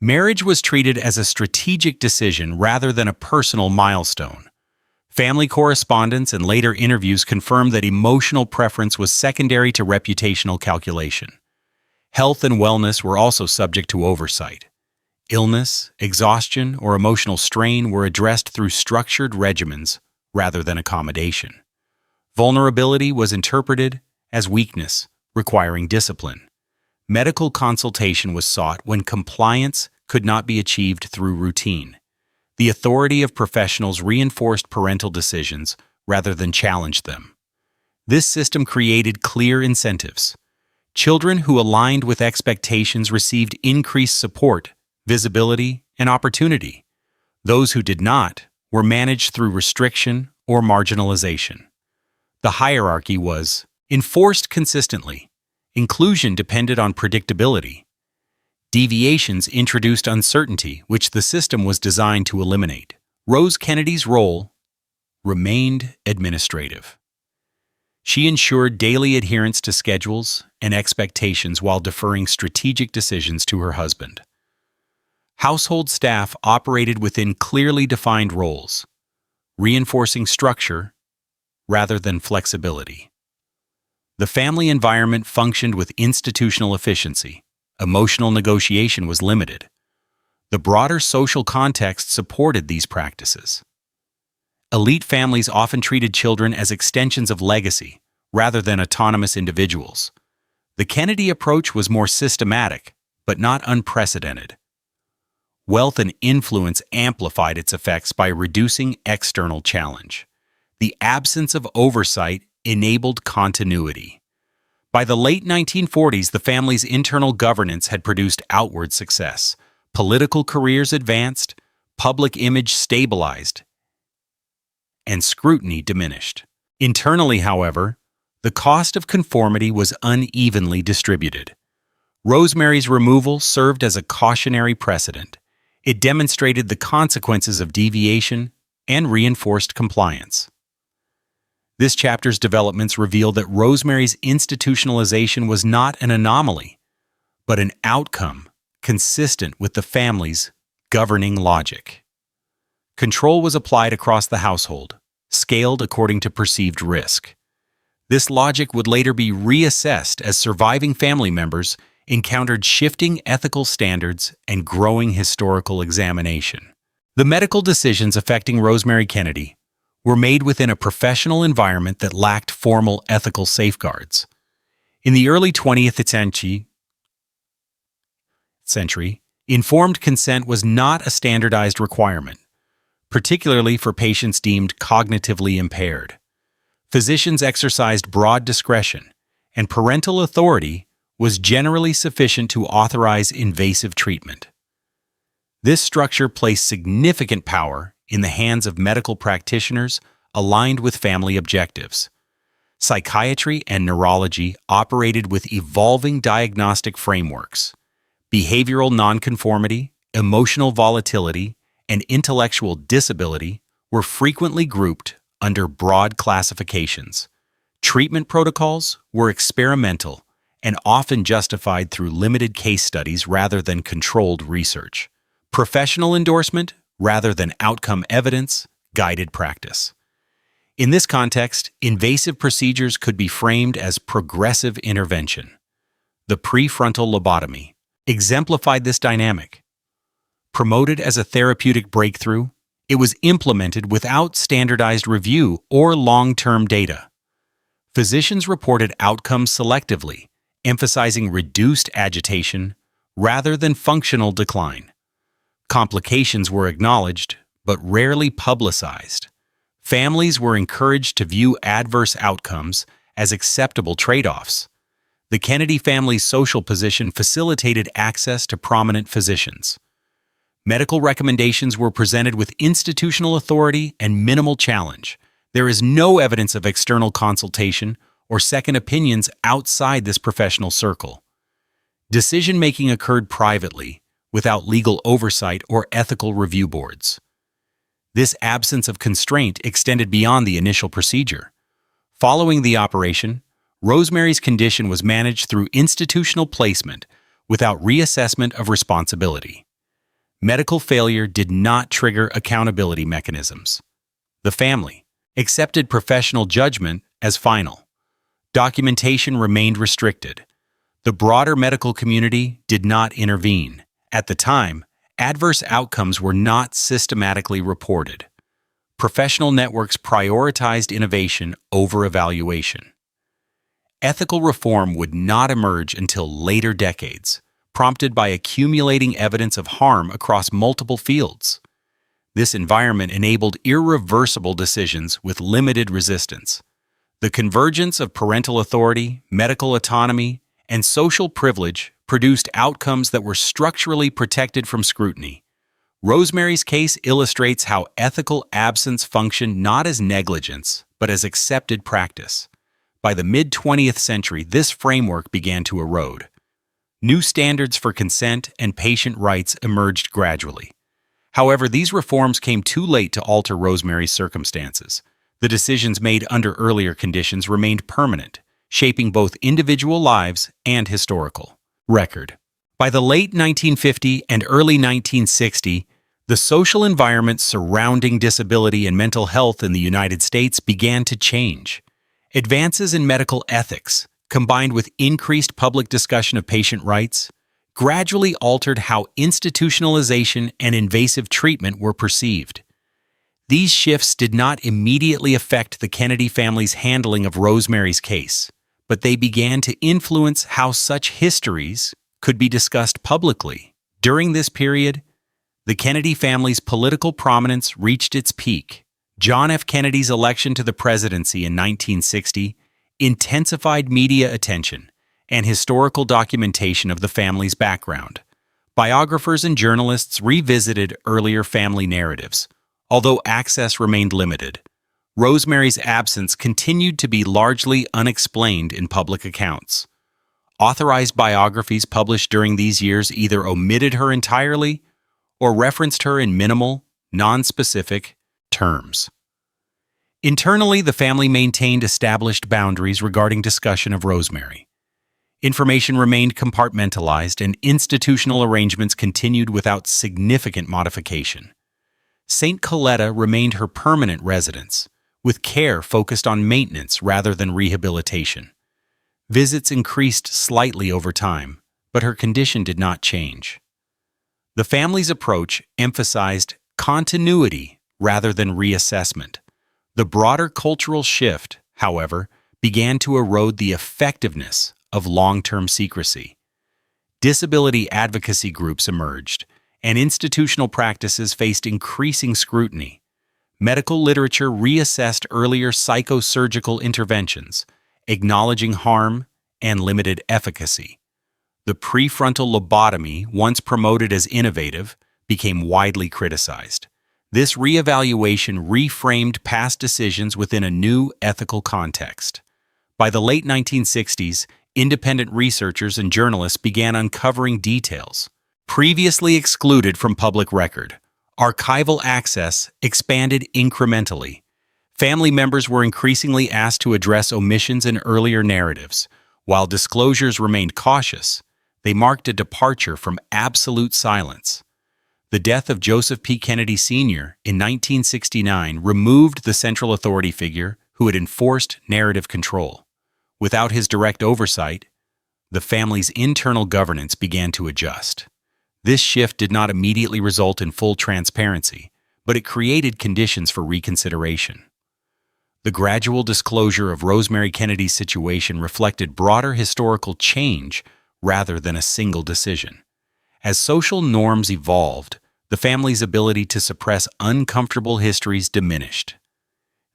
Marriage was treated as a strategic decision rather than a personal milestone. Family correspondence and later interviews confirmed that emotional preference was secondary to reputational calculation. Health and wellness were also subject to oversight. Illness, exhaustion, or emotional strain were addressed through structured regimens rather than accommodation. Vulnerability was interpreted as weakness, requiring discipline. Medical consultation was sought when compliance could not be achieved through routine. The authority of professionals reinforced parental decisions rather than challenged them. This system created clear incentives. Children who aligned with expectations received increased support, visibility, and opportunity. Those who did not were managed through restriction or marginalization. The hierarchy was enforced consistently. Inclusion depended on predictability. Deviations introduced uncertainty, which the system was designed to eliminate. Rose Kennedy's role remained administrative. She ensured daily adherence to schedules and expectations while deferring strategic decisions to her husband. Household staff operated within clearly defined roles, reinforcing structure rather than flexibility. The family environment functioned with institutional efficiency. Emotional negotiation was limited. The broader social context supported these practices. Elite families often treated children as extensions of legacy, rather than autonomous individuals. The Kennedy approach was more systematic, but not unprecedented. Wealth and influence amplified its effects by reducing external challenge. The absence of oversight enabled continuity. By the late 1940s, the family's internal governance had produced outward success. Political careers advanced, public image stabilized, and scrutiny diminished. Internally, however, the cost of conformity was unevenly distributed. Rosemary's removal served as a cautionary precedent. It demonstrated the consequences of deviation and reinforced compliance. This chapter's developments reveal that Rosemary's institutionalization was not an anomaly, but an outcome consistent with the family's governing logic. Control was applied across the household, scaled according to perceived risk. This logic would later be reassessed as surviving family members encountered shifting ethical standards and growing historical examination. The medical decisions affecting Rosemary Kennedy were made within a professional environment that lacked formal ethical safeguards. In the early 20th century, informed consent was not a standardized requirement, particularly for patients deemed cognitively impaired. Physicians exercised broad discretion, and parental authority was generally sufficient to authorize invasive treatment. This structure placed significant power in the hands of medical practitioners aligned with family objectives. Psychiatry and neurology operated with evolving diagnostic frameworks. Behavioral nonconformity, emotional volatility, and intellectual disability were frequently grouped under broad classifications. Treatment protocols were experimental and often justified through limited case studies rather than controlled research. Professional endorsement, rather than outcome evidence, guided practice. In this context, invasive procedures could be framed as progressive intervention. The prefrontal lobotomy exemplified this dynamic. Promoted as a therapeutic breakthrough, it was implemented without standardized review or long-term data. Physicians reported outcomes selectively, emphasizing reduced agitation rather than functional decline. Complications were acknowledged, but rarely publicized. Families were encouraged to view adverse outcomes as acceptable trade-offs. The Kennedy family's social position facilitated access to prominent physicians. Medical recommendations were presented with institutional authority and minimal challenge. There is no evidence of external consultation or second opinions outside this professional circle. Decision-making occurred privately, without legal oversight or ethical review boards. This absence of constraint extended beyond the initial procedure. Following the operation, Rosemary's condition was managed through institutional placement without reassessment of responsibility. Medical failure did not trigger accountability mechanisms. The family accepted professional judgment as final. Documentation remained restricted. The broader medical community did not intervene. At the time, adverse outcomes were not systematically reported. Professional networks prioritized innovation over evaluation. Ethical reform would not emerge until later decades, prompted by accumulating evidence of harm across multiple fields. This environment enabled irreversible decisions with limited resistance. The convergence of parental authority, medical autonomy, and social privilege produced outcomes that were structurally protected from scrutiny. Rosemary's case illustrates how ethical absence functioned not as negligence, but as accepted practice. By the mid-20th century, this framework began to erode. New standards for consent and patient rights emerged gradually. However, these reforms came too late to alter Rosemary's circumstances. The decisions made under earlier conditions remained permanent, shaping both individual lives and historical record. By the late 1950 and early 1960, the social environment surrounding disability and mental health in the United States began to change. Advances in medical ethics, combined with increased public discussion of patient rights, gradually altered how institutionalization and invasive treatment were perceived. These shifts did not immediately affect the Kennedy family's handling of Rosemary's case, but they began to influence how such histories could be discussed publicly. During this period, the Kennedy family's political prominence reached its peak. John F. Kennedy's election to the presidency in 1960 intensified media attention and historical documentation of the family's background. Biographers and journalists revisited earlier family narratives, although access remained limited. Rosemary's absence continued to be largely unexplained in public accounts. Authorized biographies published during these years either omitted her entirely or referenced her in minimal, non-specific terms. Internally, the family maintained established boundaries regarding discussion of Rosemary. Information remained compartmentalized, and institutional arrangements continued without significant modification. St. Coletta remained her permanent residence, with care focused on maintenance rather than rehabilitation. Visits increased slightly over time, but her condition did not change. The family's approach emphasized continuity rather than reassessment. The broader cultural shift, however, began to erode the effectiveness of long-term secrecy. Disability advocacy groups emerged, and institutional practices faced increasing scrutiny. Medical literature reassessed earlier psychosurgical interventions, acknowledging harm and limited efficacy. The prefrontal lobotomy, once promoted as innovative, became widely criticized. This reevaluation reframed past decisions within a new ethical context. By the late 1960s, independent researchers and journalists began uncovering details previously excluded from public record. Archival access expanded incrementally. Family members were increasingly asked to address omissions in earlier narratives. While disclosures remained cautious, they marked a departure from absolute silence. The death of Joseph P. Kennedy Sr. in 1969 removed the central authority figure who had enforced narrative control. Without his direct oversight, the family's internal governance began to adjust. This shift did not immediately result in full transparency, but it created conditions for reconsideration. The gradual disclosure of Rosemary Kennedy's situation reflected broader historical change rather than a single decision. As social norms evolved, the family's ability to suppress uncomfortable histories diminished.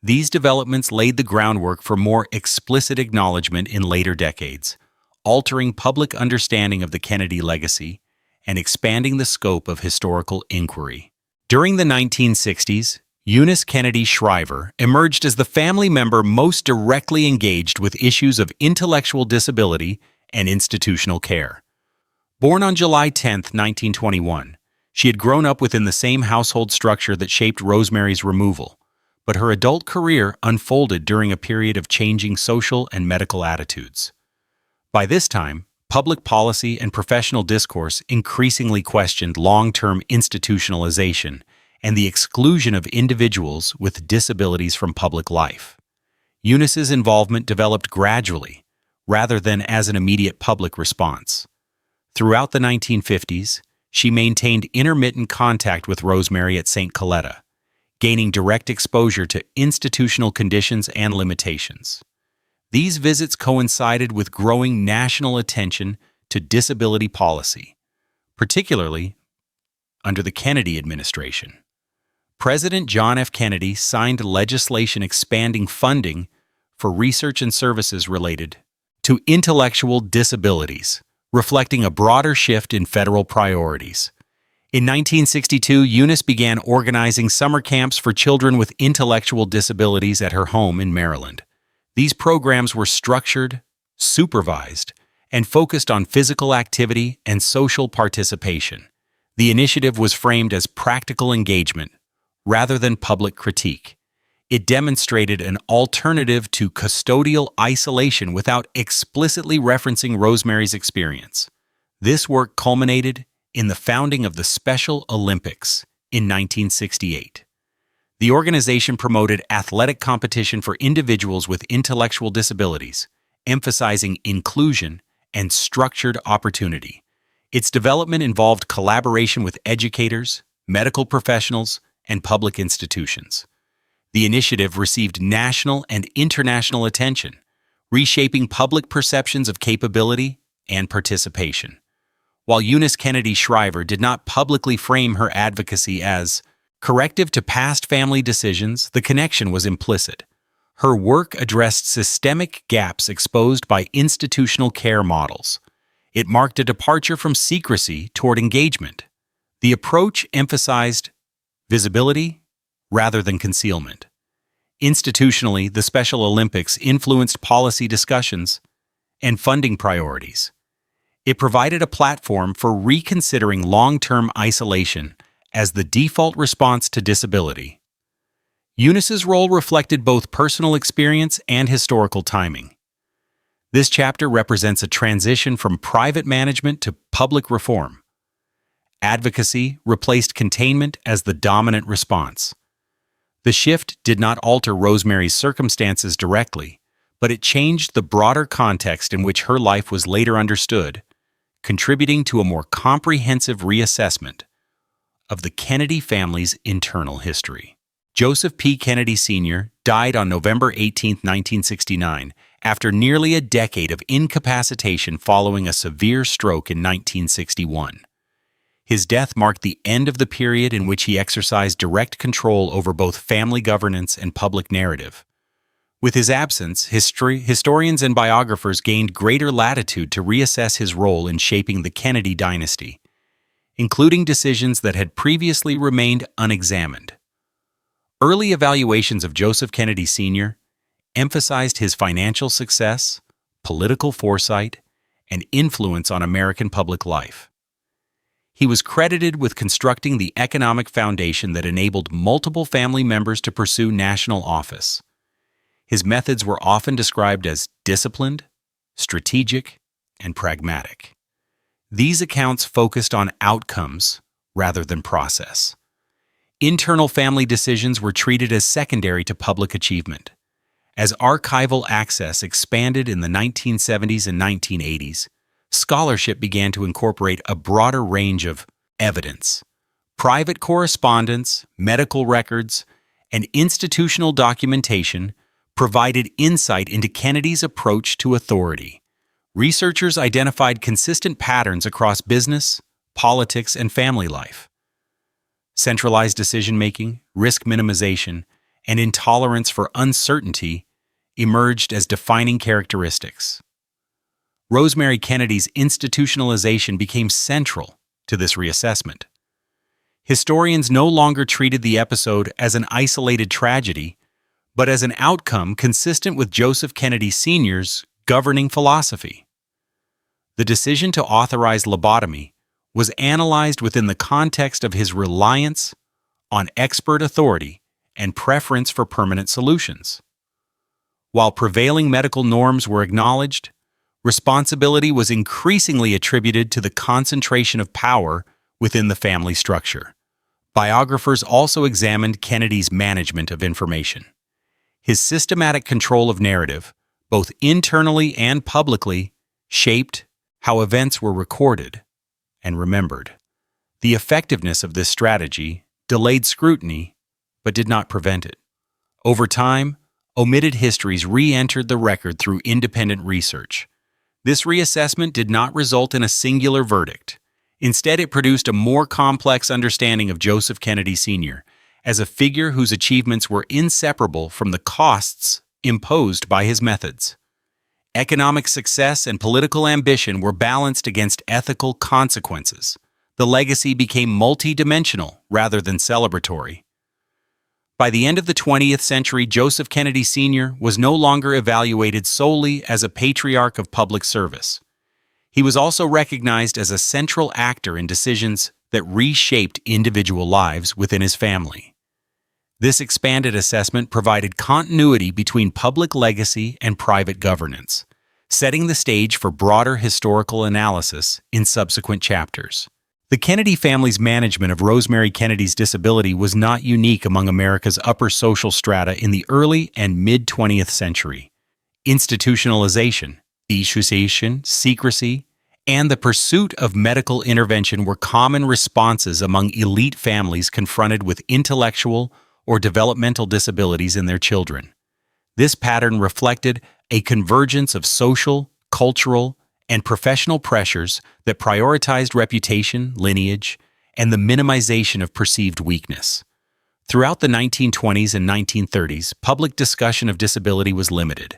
These developments laid the groundwork for more explicit acknowledgement in later decades, altering public understanding of the Kennedy legacy and expanding the scope of historical inquiry. During the 1960s, Eunice Kennedy Shriver emerged as the family member most directly engaged with issues of intellectual disability and institutional care. Born on July 10, 1921, she had grown up within the same household structure that shaped Rosemary's removal, but her adult career unfolded during a period of changing social and medical attitudes. By this time, public policy and professional discourse increasingly questioned long-term institutionalization and the exclusion of individuals with disabilities from public life. Eunice's involvement developed gradually, rather than as an immediate public response. Throughout the 1950s, she maintained intermittent contact with Rosemary at St. Coletta, gaining direct exposure to institutional conditions and limitations. These visits coincided with growing national attention to disability policy, particularly under the Kennedy administration. President John F. Kennedy signed legislation expanding funding for research and services related to intellectual disabilities, reflecting a broader shift in federal priorities. In 1962, Eunice began organizing summer camps for children with intellectual disabilities at her home in Maryland. These programs were structured, supervised, and focused on physical activity and social participation. The initiative was framed as practical engagement rather than public critique. It demonstrated an alternative to custodial isolation without explicitly referencing Rosemary's experience. This work culminated in the founding of the Special Olympics in 1968. The organization promoted athletic competition for individuals with intellectual disabilities, emphasizing inclusion and structured opportunity. Its development involved collaboration with educators, medical professionals, and public institutions. The initiative received national and international attention, reshaping public perceptions of capability and participation. While Eunice Kennedy Shriver did not publicly frame her advocacy as corrective to past family decisions, the connection was implicit. Her work addressed systemic gaps exposed by institutional care models. It marked a departure from secrecy toward engagement. The approach emphasized visibility rather than concealment. Institutionally, the Special Olympics influenced policy discussions and funding priorities. It provided a platform for reconsidering long-term isolation as the default response to disability. Eunice's role reflected both personal experience and historical timing. This chapter represents a transition from private management to public reform. Advocacy replaced containment as the dominant response. The shift did not alter Rosemary's circumstances directly, but it changed the broader context in which her life was later understood, contributing to a more comprehensive reassessment of the Kennedy family's internal history. Joseph P. Kennedy Sr. died on November 18, 1969, after nearly a decade of incapacitation following a severe stroke in 1961. His death marked the end of the period in which he exercised direct control over both family governance and public narrative. With his absence, historians and biographers gained greater latitude to reassess his role in shaping the Kennedy dynasty, including decisions that had previously remained unexamined. Early evaluations of Joseph Kennedy Sr. emphasized his financial success, political foresight, and influence on American public life. He was credited with constructing the economic foundation that enabled multiple family members to pursue national office. His methods were often described as disciplined, strategic, and pragmatic. These accounts focused on outcomes rather than process. Internal family decisions were treated as secondary to public achievement. As archival access expanded in the 1970s and 1980s, scholarship began to incorporate a broader range of evidence. Private correspondence, medical records, and institutional documentation provided insight into Kennedy's approach to authority. Researchers identified consistent patterns across business, politics, and family life. Centralized decision-making, risk minimization, and intolerance for uncertainty emerged as defining characteristics. Rosemary Kennedy's institutionalization became central to this reassessment. Historians no longer treated the episode as an isolated tragedy, but as an outcome consistent with Joseph Kennedy Sr.'s governing philosophy. The decision to authorize lobotomy was analyzed within the context of his reliance on expert authority and preference for permanent solutions. While prevailing medical norms were acknowledged, responsibility was increasingly attributed to the concentration of power within the family structure. Biographers also examined Kennedy's management of information. His systematic control of narrative, both internally and publicly, shaped how events were recorded and remembered. The effectiveness of this strategy delayed scrutiny, but did not prevent it. Over time, omitted histories re-entered the record through independent research. This reassessment did not result in a singular verdict. Instead, it produced a more complex understanding of Joseph Kennedy Sr. as a figure whose achievements were inseparable from the costs imposed by his methods. Economic success and political ambition were balanced against ethical consequences. The legacy became multidimensional rather than celebratory. By the end of the 20th century, Joseph Kennedy Sr. was no longer evaluated solely as a patriarch of public service. He was also recognized as a central actor in decisions that reshaped individual lives within his family. This expanded assessment provided continuity between public legacy and private governance, setting the stage for broader historical analysis in subsequent chapters. The Kennedy family's management of Rosemary Kennedy's disability was not unique among America's upper social strata in the early and mid-20th century. Institutionalization, secrecy, and the pursuit of medical intervention were common responses among elite families confronted with intellectual or developmental disabilities in their children. This pattern reflected a convergence of social, cultural, and professional pressures that prioritized reputation, lineage, and the minimization of perceived weakness. Throughout the 1920s and 1930s, public discussion of disability was limited.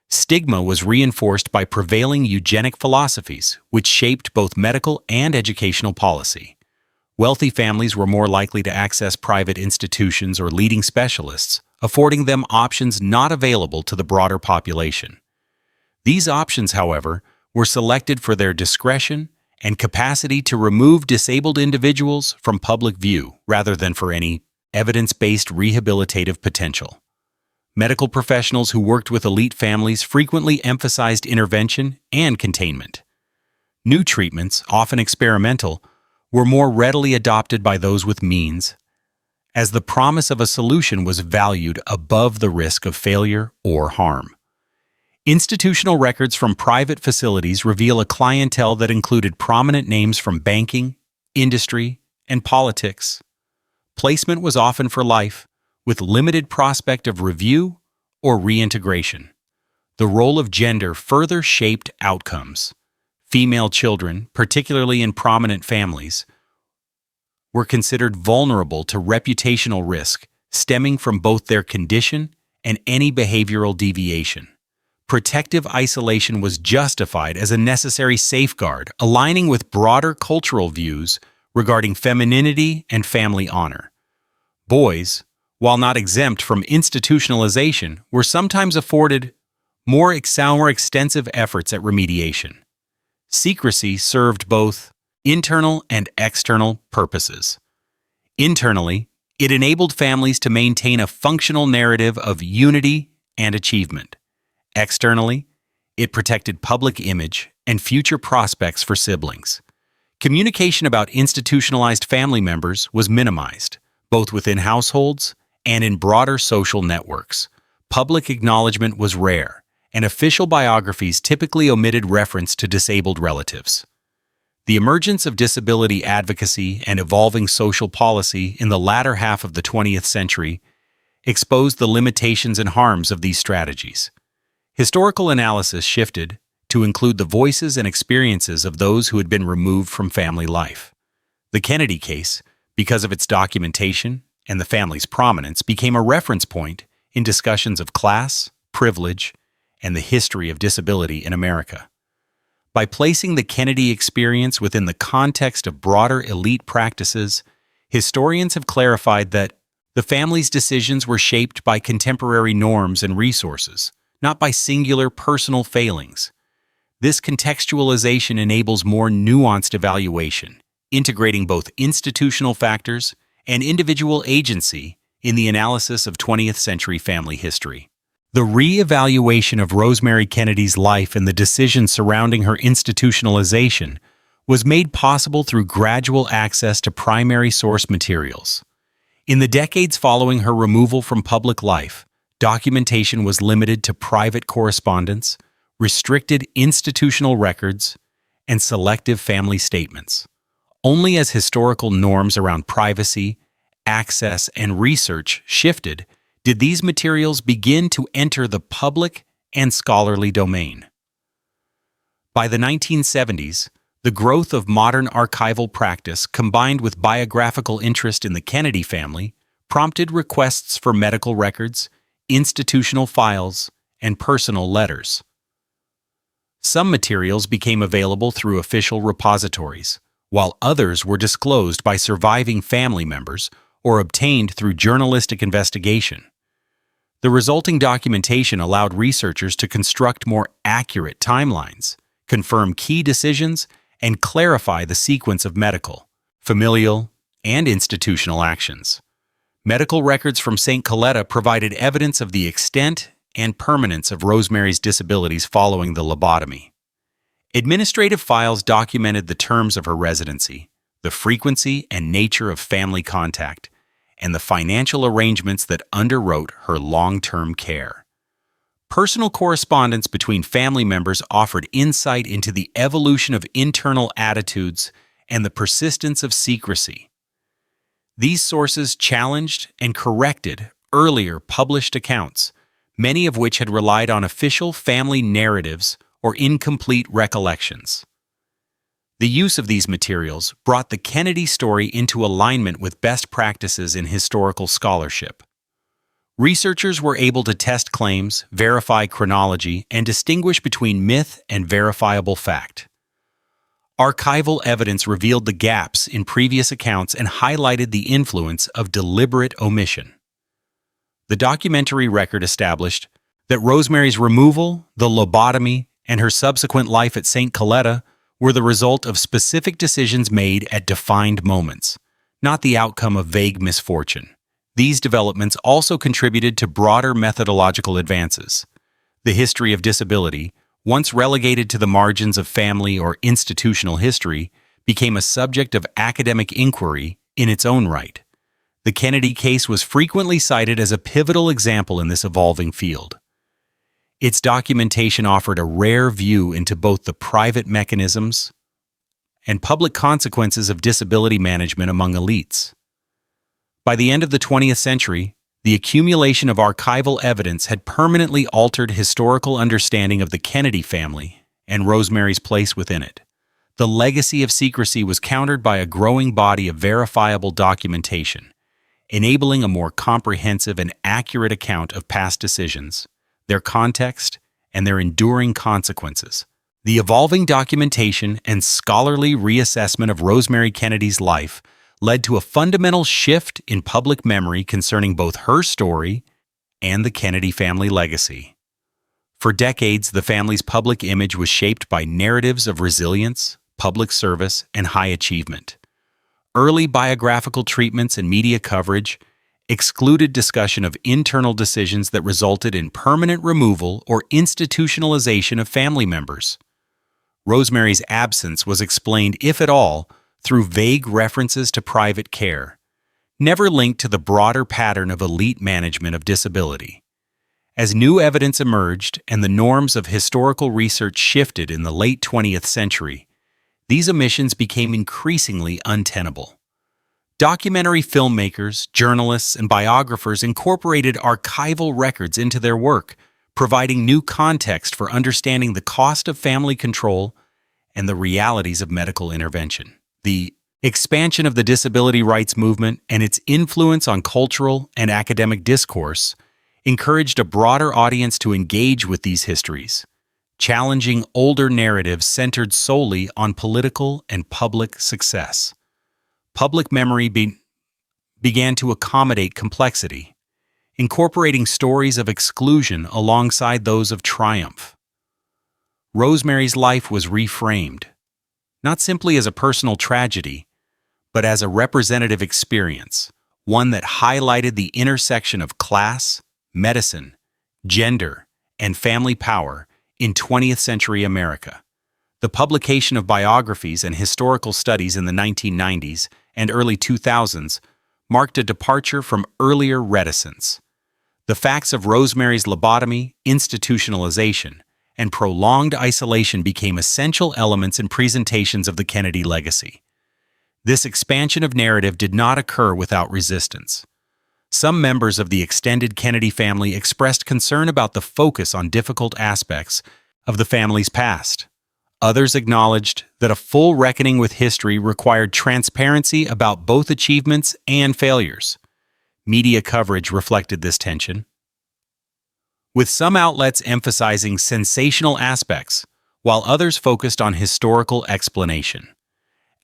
Stigma was reinforced by prevailing eugenic philosophies, which shaped both medical and educational policy. Wealthy families were more likely to access private institutions or leading specialists, affording them options not available to the broader population. These options, however, were selected for their discretion and capacity to remove disabled individuals from public view rather than for any evidence-based rehabilitative potential. Medical professionals who worked with elite families frequently emphasized intervention and containment. New treatments, often experimental, were more readily adopted by those with means, as the promise of a solution was valued above the risk of failure or harm. Institutional records from private facilities reveal a clientele that included prominent names from banking, industry, and politics. Placement was often for life, with limited prospect of review or reintegration. The role of gender further shaped outcomes. Female children, particularly in prominent families, were considered vulnerable to reputational risk stemming from both their condition and any behavioral deviation. Protective isolation was justified as a necessary safeguard, aligning with broader cultural views regarding femininity and family honor. Boys, while not exempt from institutionalization, were sometimes afforded more extensive efforts at remediation. Secrecy served both internal and external purposes. Internally, it enabled families to maintain a functional narrative of unity and achievement. Externally, it protected public image and future prospects for siblings. Communication about institutionalized family members was minimized, both within households and in broader social networks. Public acknowledgement was rare, and official biographies typically omitted reference to disabled relatives. The emergence of disability advocacy and evolving social policy in the latter half of the 20th century exposed the limitations and harms of these strategies. Historical analysis shifted to include the voices and experiences of those who had been removed from family life. The Kennedy case, because of its documentation and the family's prominence, became a reference point in discussions of class, privilege, and the history of disability in America. By placing the Kennedy experience within the context of broader elite practices, historians have clarified that the family's decisions were shaped by contemporary norms and resources, not by singular personal failings. This contextualization enables more nuanced evaluation, integrating both institutional factors and individual agency in the analysis of 20th century family history. The re-evaluation of Rosemary Kennedy's life and the decisions surrounding her institutionalization was made possible through gradual access to primary source materials. In the decades following her removal from public life, documentation was limited to private correspondence, restricted institutional records, and selective family statements. Only as historical norms around privacy, access, and research shifted did these materials begin to enter the public and scholarly domain. By the 1970s, the growth of modern archival practice combined with biographical interest in the Kennedy family prompted requests for medical records, institutional files, and personal letters. Some materials became available through official repositories, while others were disclosed by surviving family members or obtained through journalistic investigation. The resulting documentation allowed researchers to construct more accurate timelines, confirm key decisions, and clarify the sequence of medical, familial, and institutional actions. Medical records from St. Coletta provided evidence of the extent and permanence of Rosemary's disabilities following the lobotomy. Administrative files documented the terms of her residency, the frequency and nature of family contact, and the financial arrangements that underwrote her long-term care. Personal correspondence between family members offered insight into the evolution of internal attitudes and the persistence of secrecy. These sources challenged and corrected earlier published accounts, many of which had relied on official family narratives or incomplete recollections. The use of these materials brought the Kennedy story into alignment with best practices in historical scholarship. Researchers were able to test claims, verify chronology, and distinguish between myth and verifiable fact. Archival evidence revealed the gaps in previous accounts and highlighted the influence of deliberate omission. The documentary record established that Rosemary's removal, the lobotomy, and her subsequent life at St. Coletta were the result of specific decisions made at defined moments, not the outcome of vague misfortune. These developments also contributed to broader methodological advances. The history of disability, once relegated to the margins of family or institutional history, became a subject of academic inquiry in its own right. The Kennedy case was frequently cited as a pivotal example in this evolving field. Its documentation offered a rare view into both the private mechanisms and public consequences of disability management among elites. By the end of the 20th century, the accumulation of archival evidence had permanently altered historical understanding of the Kennedy family and Rosemary's place within it. The legacy of secrecy was countered by a growing body of verifiable documentation, enabling a more comprehensive and accurate account of past decisions, their context, and their enduring consequences. The evolving documentation and scholarly reassessment of Rosemary Kennedy's life led to a fundamental shift in public memory concerning both her story and the Kennedy family legacy. For decades, the family's public image was shaped by narratives of resilience, public service, and high achievement. Early biographical treatments and media coverage excluded discussion of internal decisions that resulted in permanent removal or institutionalization of family members. Rosemary's absence was explained, if at all, through vague references to private care, never linked to the broader pattern of elite management of disability. As new evidence emerged and the norms of historical research shifted in the late 20th century, these omissions became increasingly untenable. Documentary filmmakers, journalists, and biographers incorporated archival records into their work, providing new context for understanding the cost of family control and the realities of medical intervention. The expansion of the disability rights movement and its influence on cultural and academic discourse encouraged a broader audience to engage with these histories, challenging older narratives centered solely on political and public success. Public memory began to accommodate complexity, incorporating stories of exclusion alongside those of triumph. Rosemary's life was reframed, not simply as a personal tragedy, but as a representative experience, one that highlighted the intersection of class, medicine, gender, and family power in 20th century America. The publication of biographies and historical studies in the 1990s and early 2000s marked a departure from earlier reticence. The facts of Rosemary's lobotomy, institutionalization, and prolonged isolation became essential elements in presentations of the Kennedy legacy. This expansion of narrative did not occur without resistance. Some members of the extended Kennedy family expressed concern about the focus on difficult aspects of the family's past. Others acknowledged that a full reckoning with history required transparency about both achievements and failures. Media coverage reflected this tension, with some outlets emphasizing sensational aspects, while others focused on historical explanation.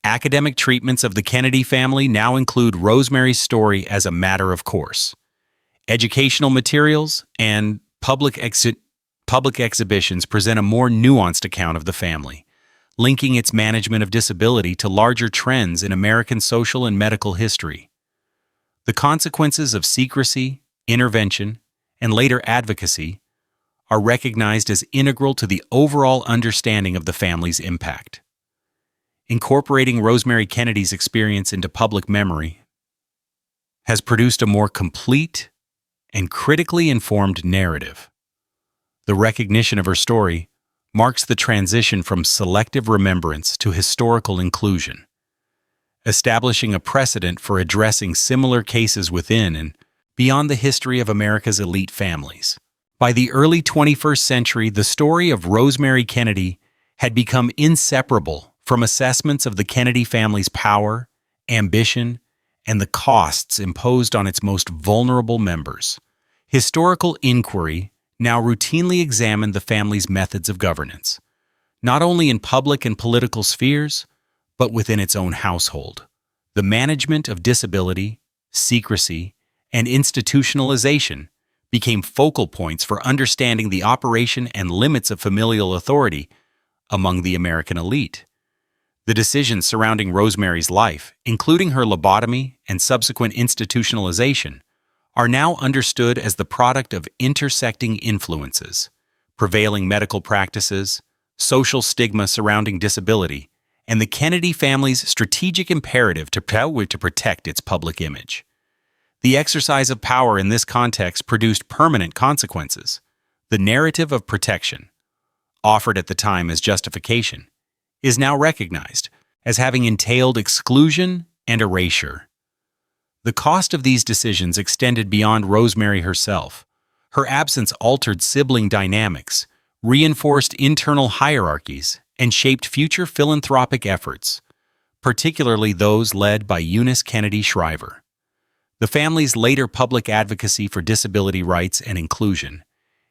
Academic treatments of the Kennedy family now include Rosemary's story as a matter of course. Educational materials and public exhibitions present a more nuanced account of the family, linking its management of disability to larger trends in American social and medical history. The consequences of secrecy, intervention, and later advocacy are recognized as integral to the overall understanding of the family's impact. Incorporating Rosemary Kennedy's experience into public memory has produced a more complete and critically informed narrative. The recognition of her story marks the transition from selective remembrance to historical inclusion, establishing a precedent for addressing similar cases within and beyond the history of America's elite families. By the early 21st century, the story of Rosemary Kennedy had become inseparable from assessments of the Kennedy family's power, ambition, and the costs imposed on its most vulnerable members. Historical inquiry now routinely examined the family's methods of governance, not only in public and political spheres, but within its own household. The management of disability, secrecy, and institutionalization became focal points for understanding the operation and limits of familial authority among the American elite. The decisions surrounding Rosemary's life, including her lobotomy and subsequent institutionalization, are now understood as the product of intersecting influences, prevailing medical practices, social stigma surrounding disability, and the Kennedy family's strategic imperative to protect its public image. The exercise of power in this context produced permanent consequences. The narrative of protection, offered at the time as justification, is now recognized as having entailed exclusion and erasure. The cost of these decisions extended beyond Rosemary herself. Her absence altered sibling dynamics, reinforced internal hierarchies, and shaped future philanthropic efforts, particularly those led by Eunice Kennedy Shriver. The family's later public advocacy for disability rights and inclusion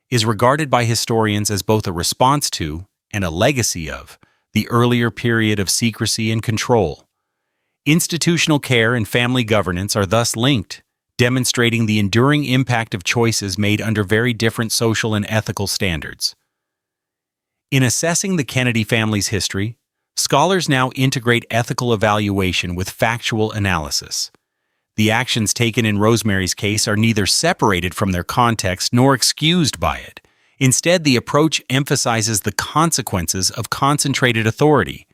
is regarded by historians as both a response to and a legacy of the earlier period of secrecy and control. Institutional care and family governance are thus linked, demonstrating the enduring impact of choices made under very different social and ethical standards. In assessing the Kennedy family's history, scholars now integrate ethical evaluation with factual analysis. The actions taken in Rosemary's case are neither separated from their context nor excused by it. Instead, the approach emphasizes the consequences of concentrated authority,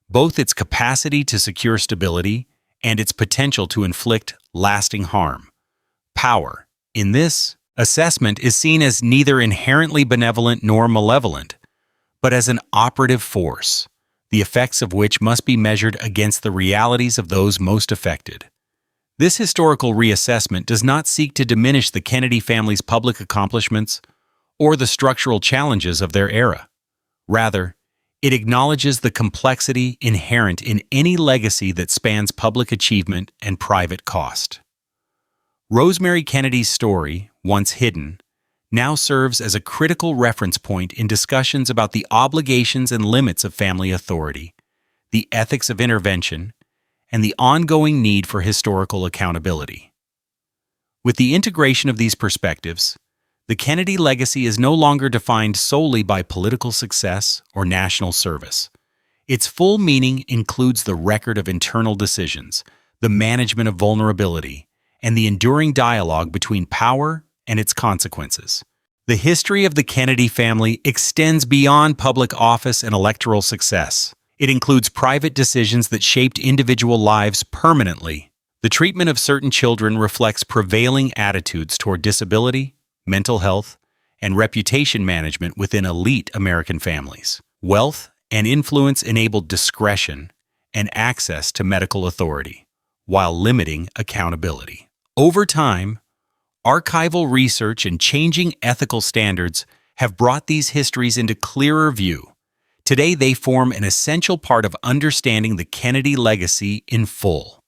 both its capacity to secure stability and its potential to inflict lasting harm. Power, in this assessment, is seen as neither inherently benevolent nor malevolent, but as an operative force, the effects of which must be measured against the realities of those most affected. This historical reassessment does not seek to diminish the Kennedy family's public accomplishments or the structural challenges of their era. Rather, it acknowledges the complexity inherent in any legacy that spans public achievement and private cost. Rosemary Kennedy's story, once hidden, now serves as a critical reference point in discussions about the obligations and limits of family authority, the ethics of intervention, and the ongoing need for historical accountability. With the integration of these perspectives, the Kennedy legacy is no longer defined solely by political success or national service. Its full meaning includes the record of internal decisions, the management of vulnerability, and the enduring dialogue between power and its consequences. The history of the Kennedy family extends beyond public office and electoral success. It includes private decisions that shaped individual lives permanently. The treatment of certain children reflects prevailing attitudes toward disability, mental health, and reputation management within elite American families. Wealth and influence enabled discretion and access to medical authority, while limiting accountability. Over time, archival research and changing ethical standards have brought these histories into clearer view. Today, they form an essential part of understanding the Kennedy legacy in full.